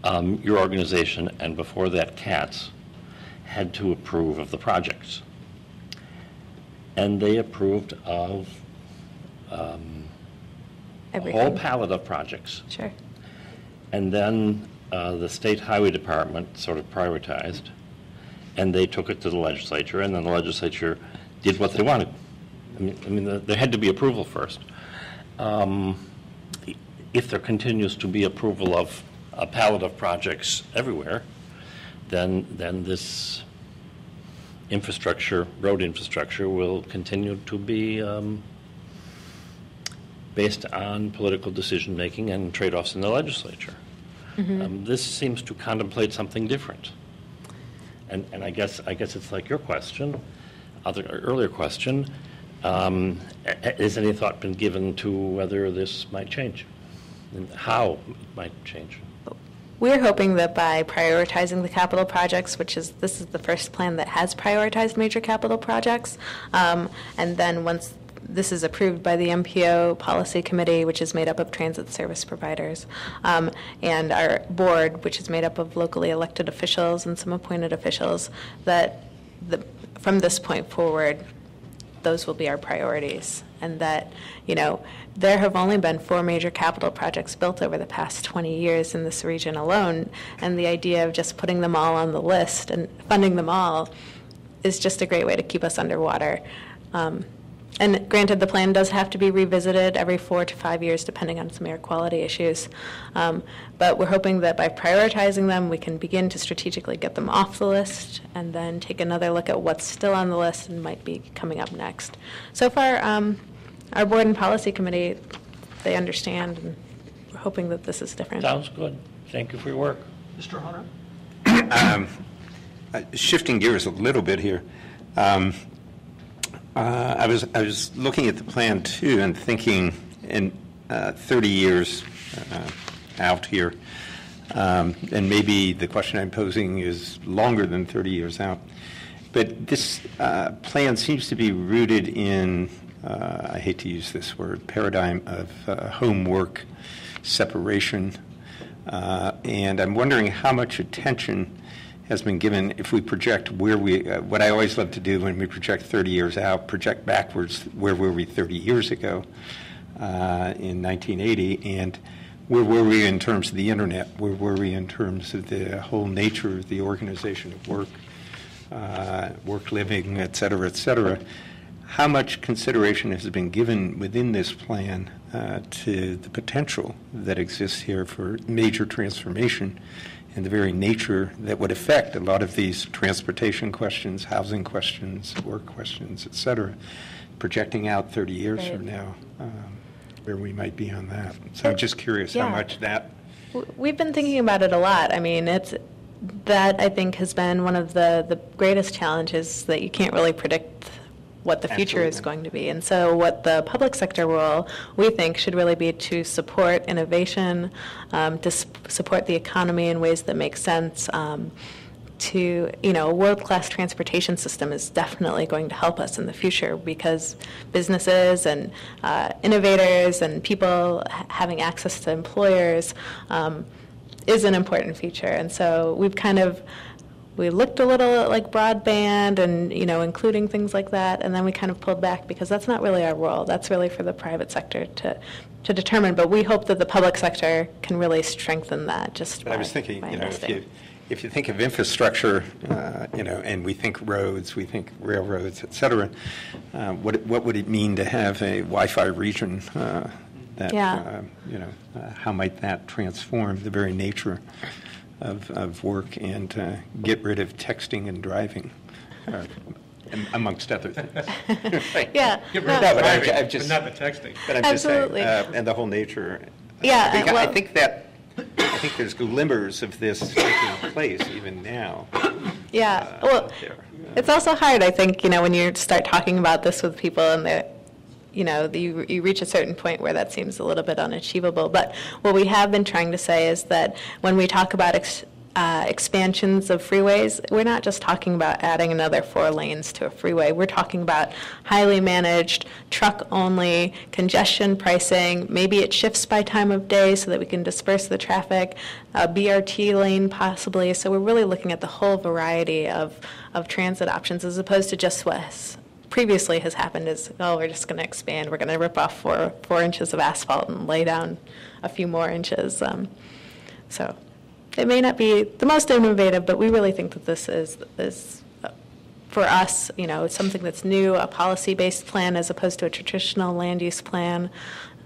your organization, and before that CATS, had to approve of the projects. And they approved of a whole palette of projects. Sure. And then the state highway department sort of prioritized, and they took it to the legislature, and then the legislature did what they wanted. I mean, there had to be approval first. If there continues to be approval of a palette of projects everywhere, then this infrastructure, road infrastructure, will continue to be based on political decision-making and trade-offs in the legislature. Mm-hmm. This seems to contemplate something different. And I guess it's like your question, earlier question, has any thought been given to whether this might change and how it might change? we're hoping that by prioritizing the capital projects, this is the first plan that has prioritized major capital projects, and then once this is approved by the MPO Policy Committee, which is made up of transit service providers, and our board, which is made up of locally elected officials and some appointed officials, that from this point forward, those will be our priorities. And that, there have only been 4 major capital projects built over the past 20 years in this region alone, and the idea of just putting them all on the list and funding them all is just a great way to keep us underwater. And granted, the plan does have to be revisited every 4 to 5 years, depending on some air quality issues. But we're hoping that by prioritizing them, we can begin to strategically get them off the list and then take another look at what's still on the list and might be coming up next. So far, our board and policy committee, they understand, and we're hoping that this is different. Sounds good. Thank you for your work. Mr. Hunter? Shifting gears a little bit here. I was looking at the plan too and thinking in 30 years out here, and maybe the question I'm posing is longer than 30 years out. But this plan seems to be rooted in, I hate to use this word, paradigm of home-work separation. And I'm wondering how much attention has been given if we project where we, what I always love to do when we project 30 years out, project backwards, where were we 30 years ago in 1980, and where were we in terms of the internet, where were we in terms of the whole nature of the organization of work, work living, et cetera, how much consideration has been given within this plan to the potential that exists here for major transformation and the very nature that would affect a lot of these transportation questions, housing questions, work questions, et cetera, projecting out 30 years from now, where we might be on that. So I'm just curious how much that... We've been thinking about it a lot. I mean, that I think has been one of the greatest challenges, that you can't really predict what the future is going to be. And so what the public sector role, we think, should really be to support innovation, to support the economy in ways that make sense. A world-class transportation system is definitely going to help us in the future, because businesses and innovators and people having access to employers is an important feature. And so we looked a little at like broadband and, including things like that, and then we kind of pulled back because that's not really our role. That's really for the private sector to determine. But we hope that the public sector can really strengthen that just by I was thinking, investing. if you think of infrastructure, and we think roads, we think railroads, et cetera, what would it mean to have a Wi-Fi region how might that transform the very nature of work and get rid of texting and driving, amongst other things. Yeah. Get rid of driving, but not the texting. But I'm Absolutely. just saying, and the whole nature. Yeah. I think there's glimmers of this taking place even now. Yeah. Well, it's also hard, I think, when you start talking about this with people and you reach a certain point where that seems a little bit unachievable. But what we have been trying to say is that when we talk about expansions of freeways, we're not just talking about adding another 4 lanes to a freeway. We're talking about highly managed, truck-only, congestion pricing. Maybe it shifts by time of day so that we can disperse the traffic, a BRT lane possibly. So we're really looking at the whole variety of transit options, as opposed to just what previously has happened is, we're just going to expand. We're going to rip off 4 inches of asphalt and lay down a few more inches. So it may not be the most innovative, but we really think that this is for us, it's something that's new, a policy-based plan as opposed to a traditional land use plan,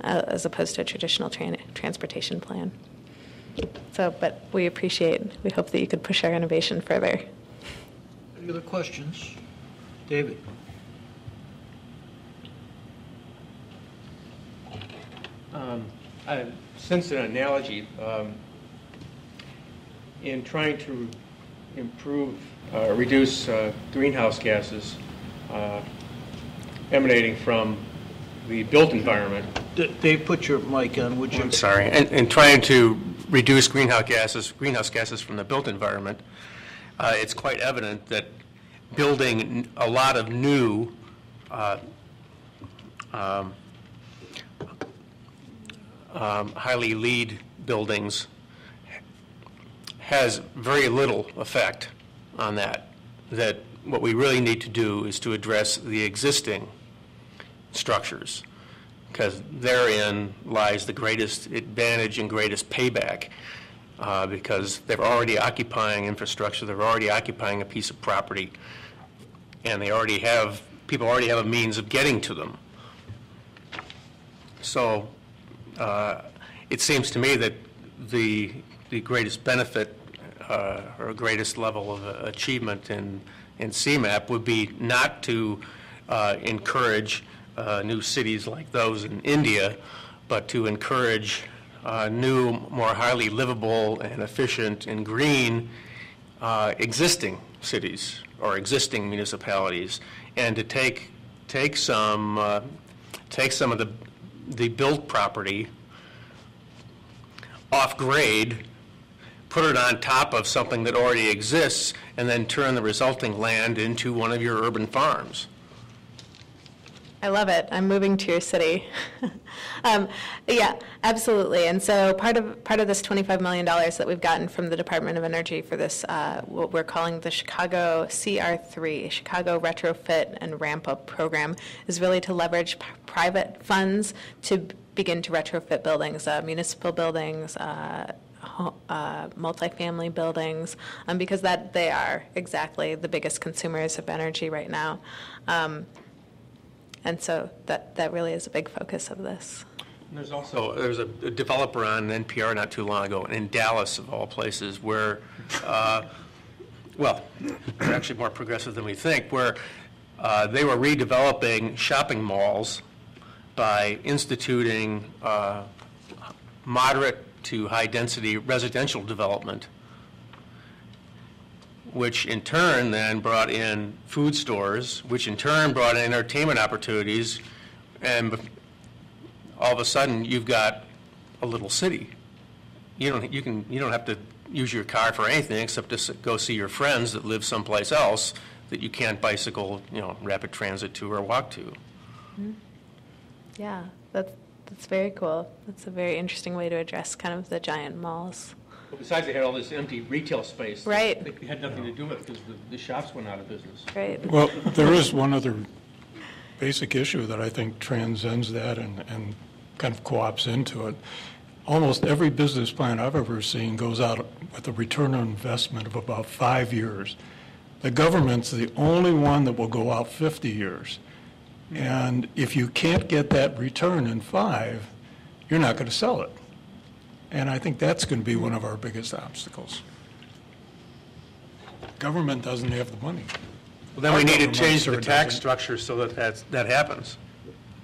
as opposed to a traditional transportation plan. So, but we hope that you could push our innovation further. Any other questions? David? I sense an analogy in trying to reduce greenhouse gases emanating from the built environment. Dave, put your mic on, would you? I'm sorry. And trying to reduce greenhouse gases from the built environment, it's quite evident that building a lot of new highly LEED buildings has very little effect on that. That what we really need to do is to address the existing structures, because therein lies the greatest advantage and greatest payback, because they're already occupying infrastructure, they're already occupying a piece of property, and people already have a means of getting to them. So it seems to me that the greatest benefit or greatest level of achievement in CMAP would be not to encourage new cities like those in India, but to encourage new, more highly livable and efficient and green existing cities or existing municipalities, and to take some of the built property off grade, put it on top of something that already exists, and then turn the resulting land into one of your urban farms. I love it. I'm moving to your city. Yeah, absolutely. And so part of this $25 million that we've gotten from the Department of Energy for this, what we're calling the Chicago CR3, Chicago Retrofit and Ramp Up Program, is really to leverage private funds to begin to retrofit buildings, municipal buildings, multifamily buildings, because they are exactly the biggest consumers of energy right now. And so that really is a big focus of this. And there's a developer on NPR not too long ago in Dallas, of all places, where, well, they're actually more progressive than we think, where they were redeveloping shopping malls by instituting moderate to high-density residential development, which in turn then brought in food stores, which in turn brought in entertainment opportunities, and all of a sudden you've got a little city. You don't have to use your car for anything except to go see your friends that live someplace else that you can't bicycle, rapid transit to or walk to. Mm-hmm. Yeah, that's very cool. That's a very interesting way to address kind of the giant malls. Well, besides, they had all this empty retail space. Right. They had nothing to do with it because the shops went out of business. Right. Well, there is one other basic issue that I think transcends that and kind of co-ops into it. Almost every business plan I've ever seen goes out with a return on investment of about 5 years. The government's the only one that will go out 50 years. And if you can't get that return in 5, you're not going to sell it. And I think that's going to be one of our biggest obstacles. Government doesn't have the money. Well, then we need to change the tax structure so that happens.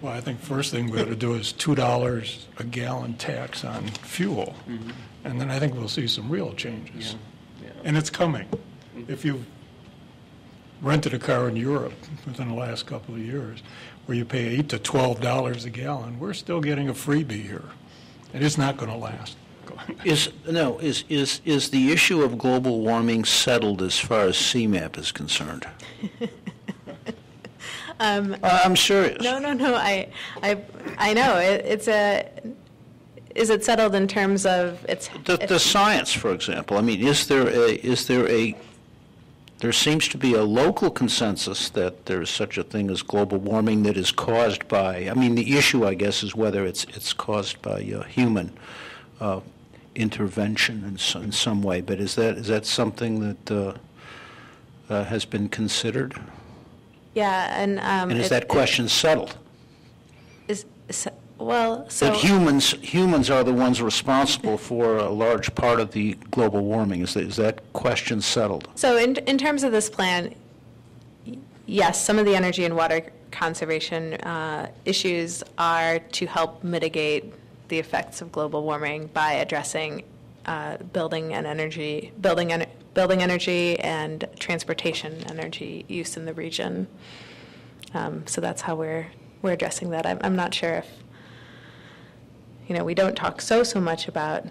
Well, I think first thing we ought to do is $2 a gallon tax on fuel. Mm-hmm. And then I think we'll see some real changes. Yeah. And it's coming. Mm-hmm. If you've rented a car in Europe within the last couple of years, where you pay $8 to $12 a gallon, we're still getting a freebie here. It is not going to last. Is the issue of global warming settled as far as CMAP is concerned? I'm serious. No. I know is it settled in terms of its the science, for example? I mean, there seems to be a local consensus that there's such a thing as global warming that is caused by, I mean, the issue, I guess, is whether it's caused by human intervention in some way. But is that something that has been considered? Yeah, and is that question settled? Well, so that humans are the ones responsible for a large part of the global warming. Is that question settled? So in terms of this plan, yes, some of the energy and water conservation issues are to help mitigate the effects of global warming by addressing building energy and transportation energy use in the region. So that's how we're addressing that. I'm not sure if we don't talk so much about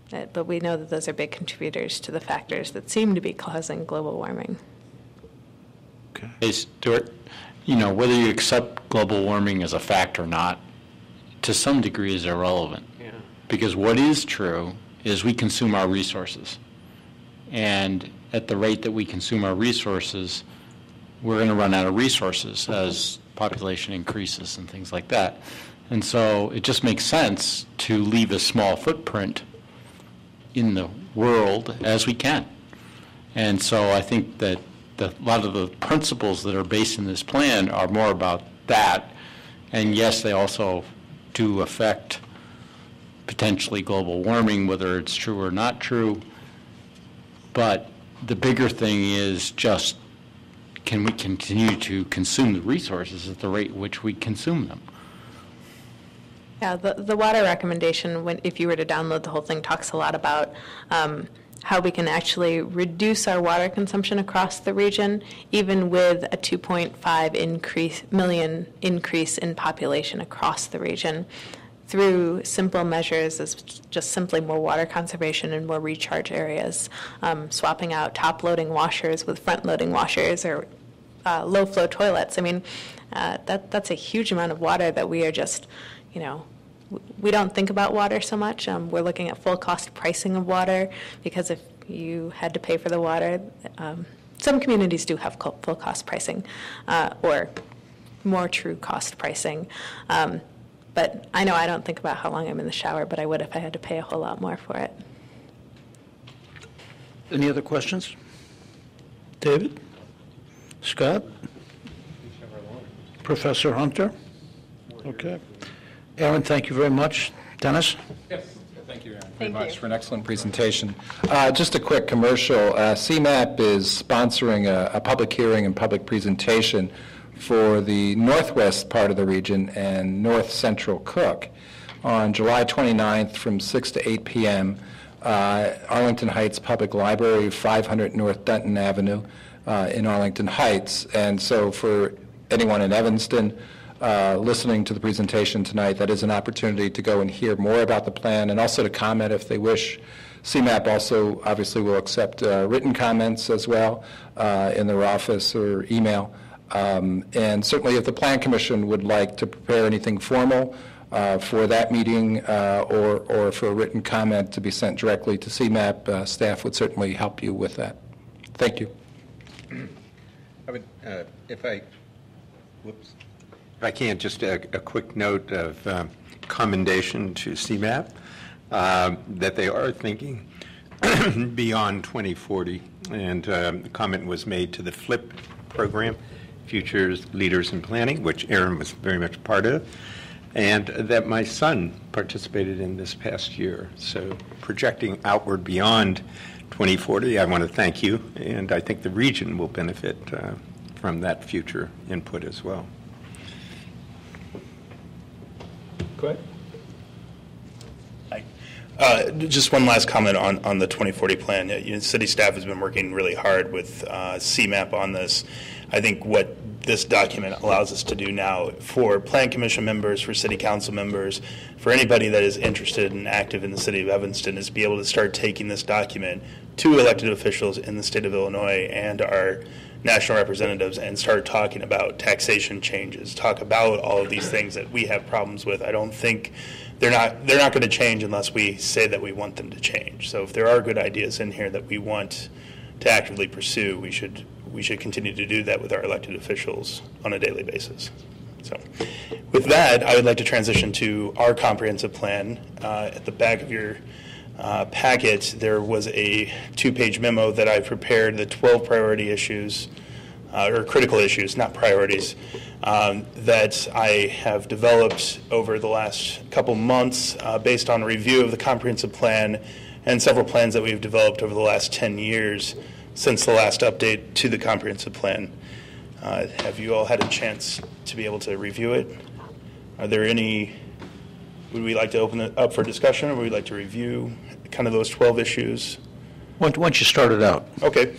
But we know that those are big contributors to the factors that seem to be causing global warming. Okay. Hey, Stuart, whether you accept global warming as a fact or not, to some degree is irrelevant. Yeah. Because what is true is we consume our resources. And at the rate that we consume our resources, we're going to run out of resources as population increases and things like that. And so it just makes sense to leave a small footprint in the world as we can. And so I think that a lot of the principles that are based in this plan are more about that. And yes, they also do affect potentially global warming, whether it's true or not true. But the bigger thing is just, can we continue to consume the resources at the rate at which we consume them? Yeah, the water recommendation, if you were to download the whole thing, talks a lot about how we can actually reduce our water consumption across the region, even with a 2.5 million increase in population across the region, through simple measures as just simply more water conservation and more recharge areas, swapping out top-loading washers with front-loading washers, or low-flow toilets. I mean, that's a huge amount of water that we are just, we don't think about water so much. We're looking at full cost pricing of water, because if you had to pay for the water, some communities do have full cost pricing, or more true cost pricing. But I know I don't think about how long I'm in the shower, but I would if I had to pay a whole lot more for it. Any other questions? David? Scott? Professor Hunter? Okay. Aaron, thank you very much. Dennis? Yes, thank you, Aaron, very much for an excellent presentation. Just a quick commercial. CMAP is sponsoring a public hearing and public presentation for the northwest part of the region and north central Cook on July 29th from 6 to 8 p.m. Arlington Heights Public Library, 500 North Denton Avenue in Arlington Heights. And so for anyone in Evanston listening to the presentation tonight, that is an opportunity to go and hear more about the plan and also to comment if they wish. CMAP also obviously will accept written comments as well in their office or email. And certainly if the Plan Commission would like to prepare anything formal for that meeting or for a written comment to be sent directly to CMAP, staff would certainly help you with that. Thank you. I would, if I can, just a quick note of commendation to CMAP that they are thinking beyond 2040, and the comment was made to the FLIP program, Futures Leaders in Planning, which Aaron was very much a part of, and that my son participated in this past year. So projecting outward beyond 2040, I want to thank you, and I think the region will benefit from that future input as well. Go ahead. Just one last comment on the 2040 plan. City staff has been working really hard with CMAP on this. I think what this document allows us to do now for Plan Commission members, for City Council members, for anybody that is interested and active in the City of Evanston, is be able to start taking this document to elected officials in the state of Illinois and our national representatives and start talking about taxation changes, talk about all of these things that we have problems with. I don't think they're not going to change unless we say that we want them to change. So if there are good ideas in here that we want to actively pursue, we should continue to do that with our elected officials on a daily basis. So with that, I would like to transition to our comprehensive plan. At the back of your packet, there was a 2-page memo that I prepared, the 12 priority issues, or critical issues, not priorities, that I have developed over the last couple months based on a review of the comprehensive plan and several plans that we've developed over the last 10 years since the last update to the comprehensive plan. Have you all had a chance to be able to review it? Are there any, would we like to open it up for discussion, or would we like to review kind of those 12 issues? Why don't you start it out? Okay.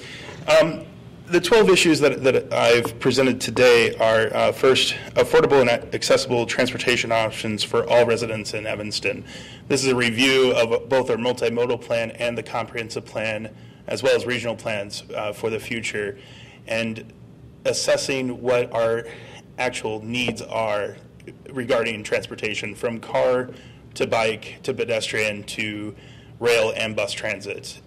The 12 issues that I've presented today are, first, affordable and accessible transportation options for all residents in Evanston. This is a review of both our multimodal plan and the comprehensive plan, as well as regional plans for the future, and assessing what our actual needs are regarding transportation, from car to bike to pedestrian to rail and bus transit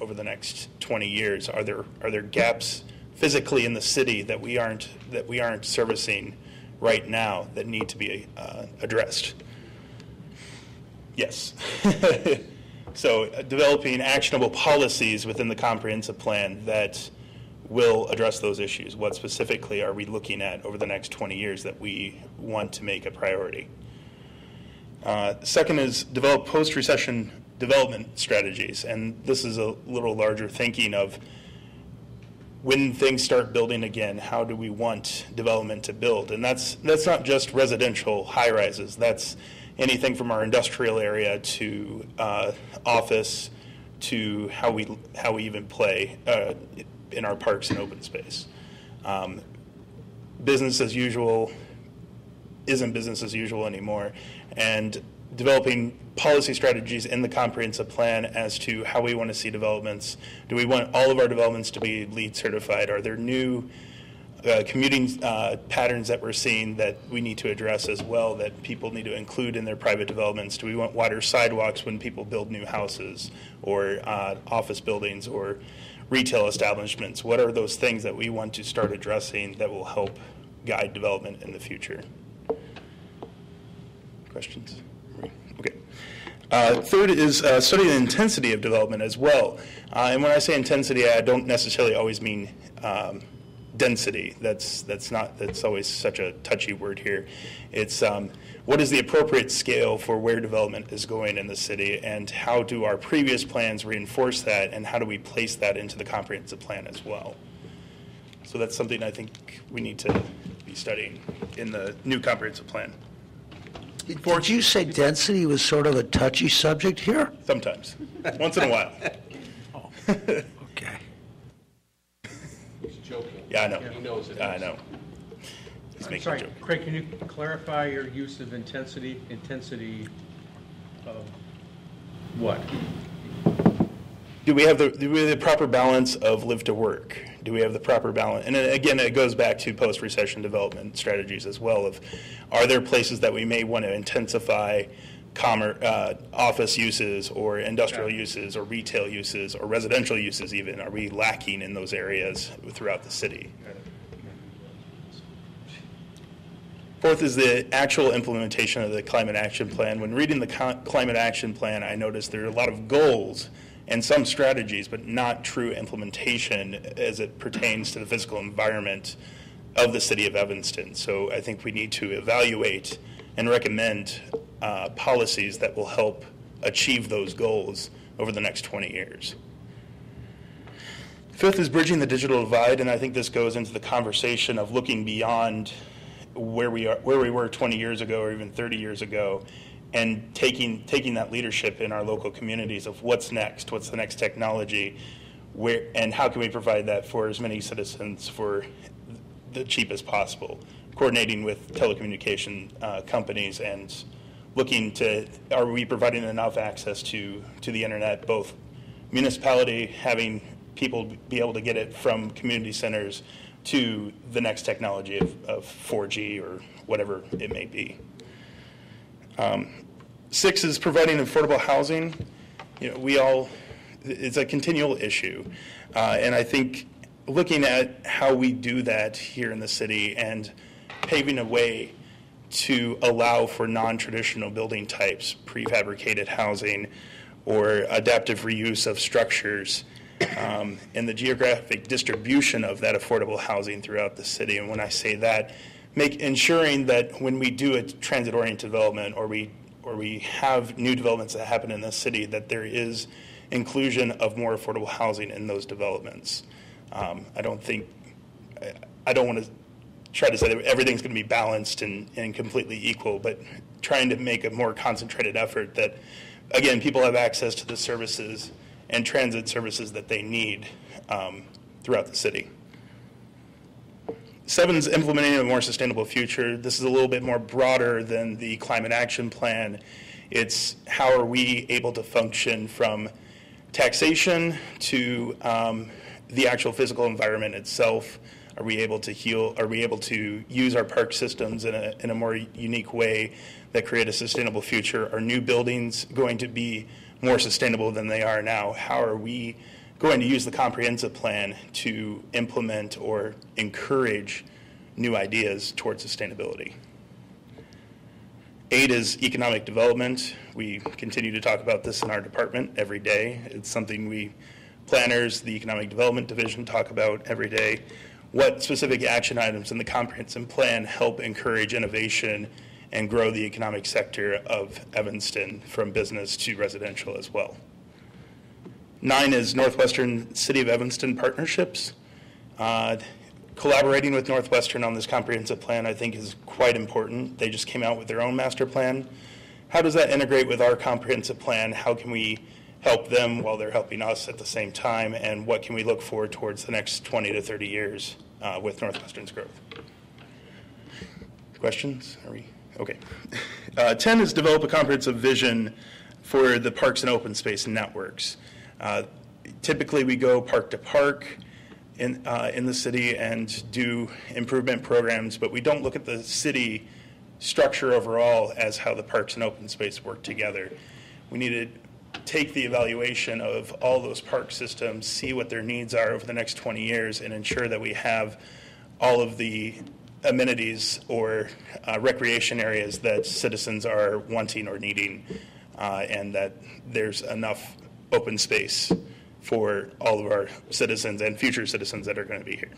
over the next 20 years. Are there gaps physically in the city that we aren't servicing right now that need to be addressed? Yes. So developing actionable policies within the comprehensive plan that will address those issues. What specifically are we looking at over the next 20 years that we want to make a priority? Second is develop post-recession development strategies, and this is a little larger thinking of when things start building again, how do we want development to build? And that's not just residential high-rises. That's anything from our industrial area to office to how we even play in our parks and open space. Business as usual isn't business as usual anymore, and developing policy strategies in the comprehensive plan as to how we want to see developments. Do we want all of our developments to be LEED certified? Are there new commuting patterns that we're seeing that we need to address as well, that people need to include in their private developments? Do we want wider sidewalks when people build new houses or office buildings or retail establishments? What are those things that we want to start addressing that will help guide development in the future? Questions? Okay. Third is study the intensity of development as well. And when I say intensity, I don't necessarily always mean density. That's always such a touchy word here. It's what is the appropriate scale for where development is going in the city, and how do our previous plans reinforce that, and how do we place that into the comprehensive plan as well? So that's something I think we need to be studying in the new comprehensive plan. Did you say density was sort of a touchy subject here? Sometimes, once in a while. Oh, okay. He's joking. Yeah, I know. He knows it. I know. He's I'm making sorry, a joke. Craig, can you clarify your use of intensity? Intensity of what? Do we have the proper balance of live to work? Do we have the proper balance? And again, it goes back to post-recession development strategies as well. Of, are there places that we may want to intensify office uses or industrial uses or retail uses or residential uses even? Are we lacking in those areas throughout the city? Fourth is the actual implementation of the Climate Action Plan. When reading the Climate Action Plan, I noticed there are a lot of goals and some strategies, but not true implementation as it pertains to the physical environment of the city of Evanston. So I think we need to evaluate and recommend policies that will help achieve those goals over the next 20 years. Fifth is bridging the digital divide, and I think this goes into the conversation of looking beyond where we were 20 years ago or even 30 years ago, and taking that leadership in our local communities of what's next, what's the next technology, where, and how can we provide that for as many citizens for the cheapest possible. Coordinating with telecommunication companies and looking to, are we providing enough access to the internet, both municipality having people be able to get it from community centers to the next technology of 4G or whatever it may be. 6 is providing affordable housing. You know, it's a continual issue. And I think looking at how we do that here in the city and paving a way to allow for non-traditional building types, prefabricated housing, or adaptive reuse of structures, and the geographic distribution of that affordable housing throughout the city. And when I say that, ensuring that when we do a transit-oriented development or we have new developments that happen in the city, that there is inclusion of more affordable housing in those developments. I don't want to try to say that everything's going to be balanced and completely equal, but trying to make a more concentrated effort that, again, people have access to the services and transit services that they need throughout the city. 7's implementing a more sustainable future. This is a little bit more broader than the climate action plan. It's how are we able to function from taxation to the actual physical environment itself. Are we able to heal? Are we able to use our park systems in a more unique way that create a sustainable future? Are new buildings going to be more sustainable than they are now? How are we going to use the comprehensive plan to implement or encourage new ideas towards sustainability? 8 is economic development. We continue to talk about this in our department every day. It's something we planners, the economic development division, talk about every day. What specific action items in the comprehensive plan help encourage innovation and grow the economic sector of Evanston from business to residential as well? 9 is Northwestern City of Evanston partnerships. Collaborating with Northwestern on this comprehensive plan, I think, is quite important. They just came out with their own master plan. How does that integrate with our comprehensive plan? How can we help them while they're helping us at the same time? And what can we look forward towards the next 20 to 30 years with Northwestern's growth? Questions? Are we? Okay. 10 is develop a comprehensive vision for the parks and open space networks. Typically, we go park to park in the city and do improvement programs, but we don't look at the city structure overall as how the parks and open space work together. We need to take the evaluation of all those park systems, see what their needs are over the next 20 years, and ensure that we have all of the amenities or recreation areas that citizens are wanting or needing, and that there's enough open space for all of our citizens and future citizens that are going to be here.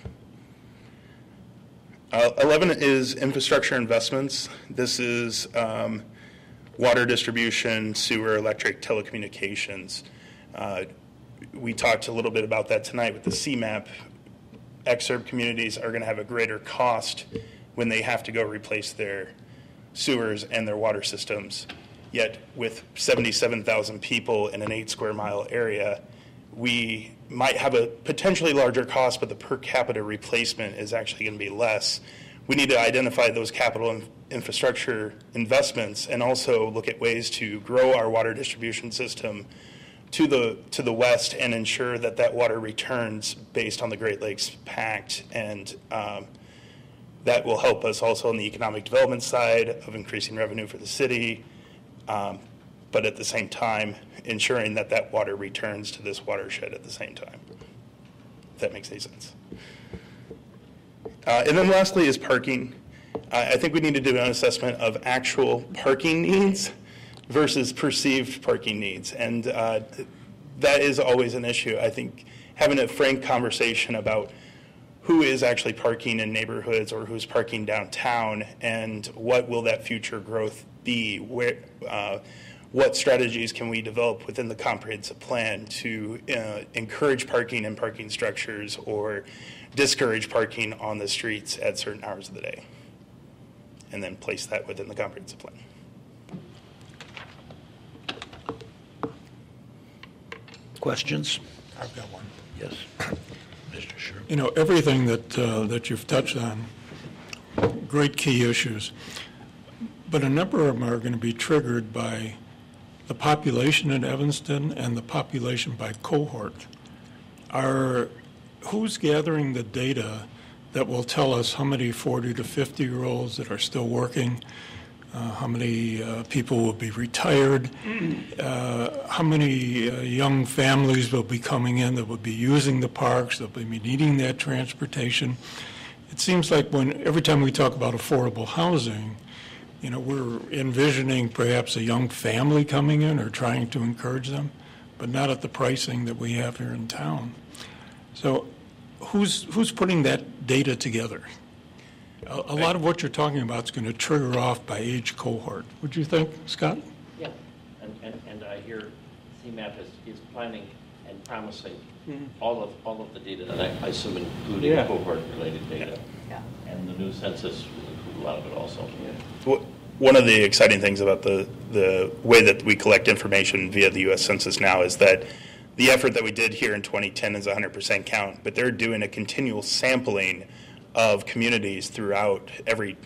11 is infrastructure investments. This is water distribution, sewer, electric, telecommunications. We talked a little bit about that tonight with the CMAP. Exurb communities are going to have a greater cost when they have to go replace their sewers and their water systems. Yet with 77,000 people in an 8 square mile area, we might have a potentially larger cost, but the per capita replacement is actually going to be less. We need to identify those capital infrastructure investments and also look at ways to grow our water distribution system to the west and ensure that that water returns based on the Great Lakes Pact. And that will help us also on the economic development side of increasing revenue for the city, but at the same time, ensuring that that water returns to this watershed at the same time, if that makes any sense. And then lastly is parking. I think we need to do an assessment of actual parking needs versus perceived parking needs. And that is always an issue. I think having a frank conversation about who is actually parking in neighborhoods or who's parking downtown and what will that future growth be, where, what strategies can we develop within the comprehensive plan to encourage parking in parking structures or discourage parking on the streets at certain hours of the day, and then place that within the comprehensive plan. Questions? I've got one. Yes. Mr. Sherman. You know, everything that you've touched on, great key issues, but a number of them are going to be triggered by the population in Evanston and the population by cohort. Who's gathering the data that will tell us how many 40 to 50-year-olds that are still working, how many people will be retired, how many young families will be coming in that will be using the parks, that will be needing that transportation? It seems like every time we talk about affordable housing, you know, we're envisioning perhaps a young family coming in or trying to encourage them, but not at the pricing that we have here in town. So who's putting that data together? A lot of what you're talking about is going to trigger off by age cohort. Would you think, Scott? Yeah, and I hear CMAP is planning and promising all of the data, and I assume including cohort-related data. Yeah. And the new census will include a lot of it also. Yeah. One of the exciting things about the way that we collect information via the U.S. Census now is that the effort that we did here in 2010 is 100% count, but they're doing a continual sampling of communities throughout every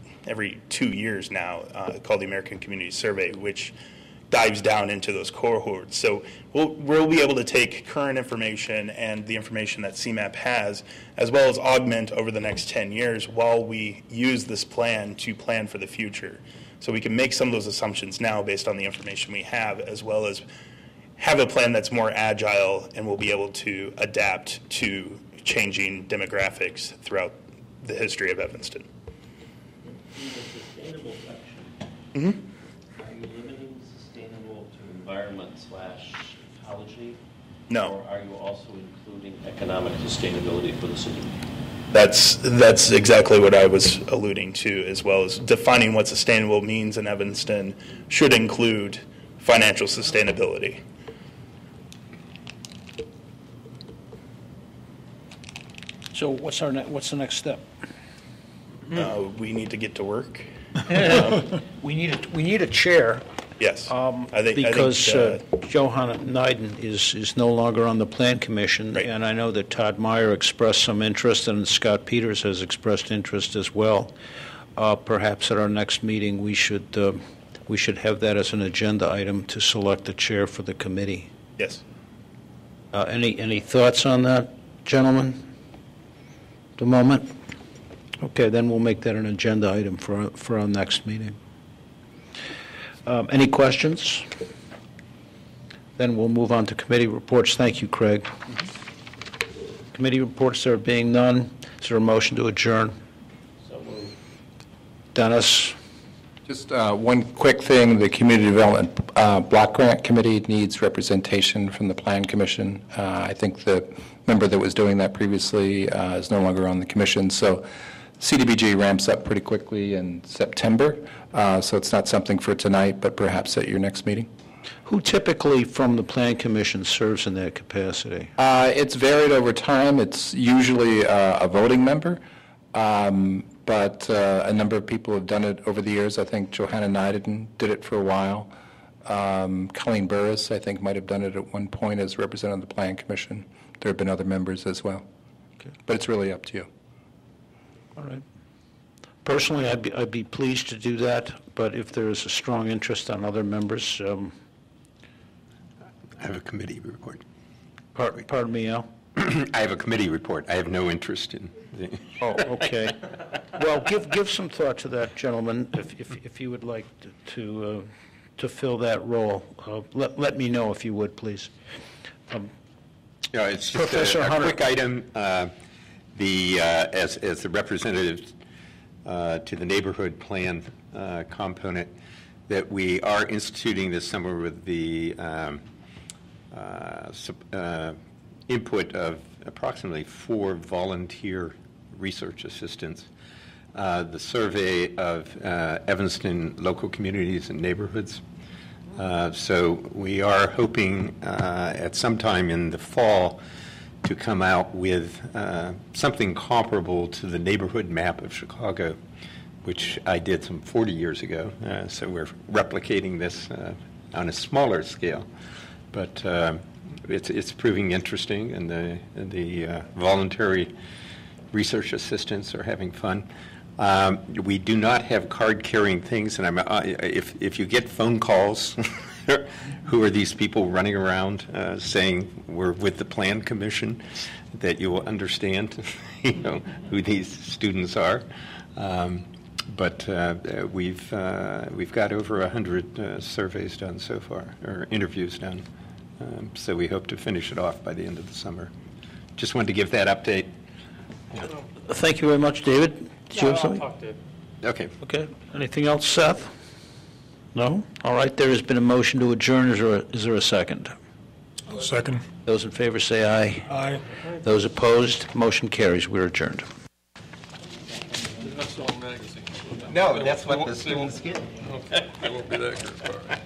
2 years now, called the American Community Survey, which dives down into those cohorts. So we'll be able to take current information and the information that CMAP has, as well as augment over the next 10 years while we use this plan to plan for the future. So we can make some of those assumptions now based on the information we have, as well as have a plan that's more agile and will be able to adapt to changing demographics throughout the history of Evanston. In the sustainable section, Mm-hmm. are you limiting sustainable to environment/ecology? No. Or are you also including economic sustainability for the city? That's exactly what I was alluding to, as well as defining what sustainable means in Evanston should include financial sustainability. So what's the next step? We need to get to work. We need a chair. Yes. Because Johanna Neiden is no longer on the Plan Commission, Right. and I know that Todd Meyer expressed some interest, and Scott Peters has expressed interest as well. Perhaps at our next meeting, we should have that as an agenda item to select a chair for the committee. Yes. Any thoughts on that, gentlemen? At the moment? Okay, then we'll make that an agenda item for our next meeting. Any questions? Then we'll move on to committee reports. Thank you, Craig. Committee reports, there being none, is there a motion to adjourn? So moved. Dennis? Just one quick thing, the Community Development Block Grant Committee needs representation from the Plan Commission. I think the member that was doing that previously is no longer on the commission, so CDBG ramps up pretty quickly in September, so it's not something for tonight, but perhaps at your next meeting. Who typically from the Plan Commission serves in that capacity? It's varied over time. It's usually a voting member, but a number of people have done it over the years. I think Johanna Neiden did it for a while. Colleen Burris, I think, might have done it at one point as representative of the Plan Commission. There have been other members as well. Okay. But it's really up to you. All right. Personally, I'd be pleased to do that, but if there is a strong interest on other members, I have a committee report. pardon me, Al? I have a committee report. I have no interest in. Oh, okay. Well, give some thought to that, gentlemen, if you would like to fill that role. Let me know if you would, please. It's just Professor a Hunter. quick item. As the representative to the neighborhood plan component, that we are instituting this summer with the input of approximately 4 volunteer research assistants. The survey of Evanston local communities and neighborhoods. So we are hoping at some time in the fall to come out with something comparable to the neighborhood map of Chicago, which I did some 40 years ago. So we're replicating this on a smaller scale. But it's proving interesting, and the voluntary research assistants are having fun. We do not have card-carrying things, and if you get phone calls, who are these people running around saying we're with the Plan Commission, that you will understand, who these students are. But we've got over 100 surveys done so far, or interviews done. So we hope to finish it off by the end of the summer. Just wanted to give that update. Thank you very much, David. Did you have something? I'll talk to Okay. Okay. Anything else, Seth? No? All right. There has been a motion to adjourn. Is there a second? Second. Those in favor say aye. Aye. Those opposed, motion carries. We're adjourned. That's all magazines. No, that's what the students get. Okay, it won't be that good. All right.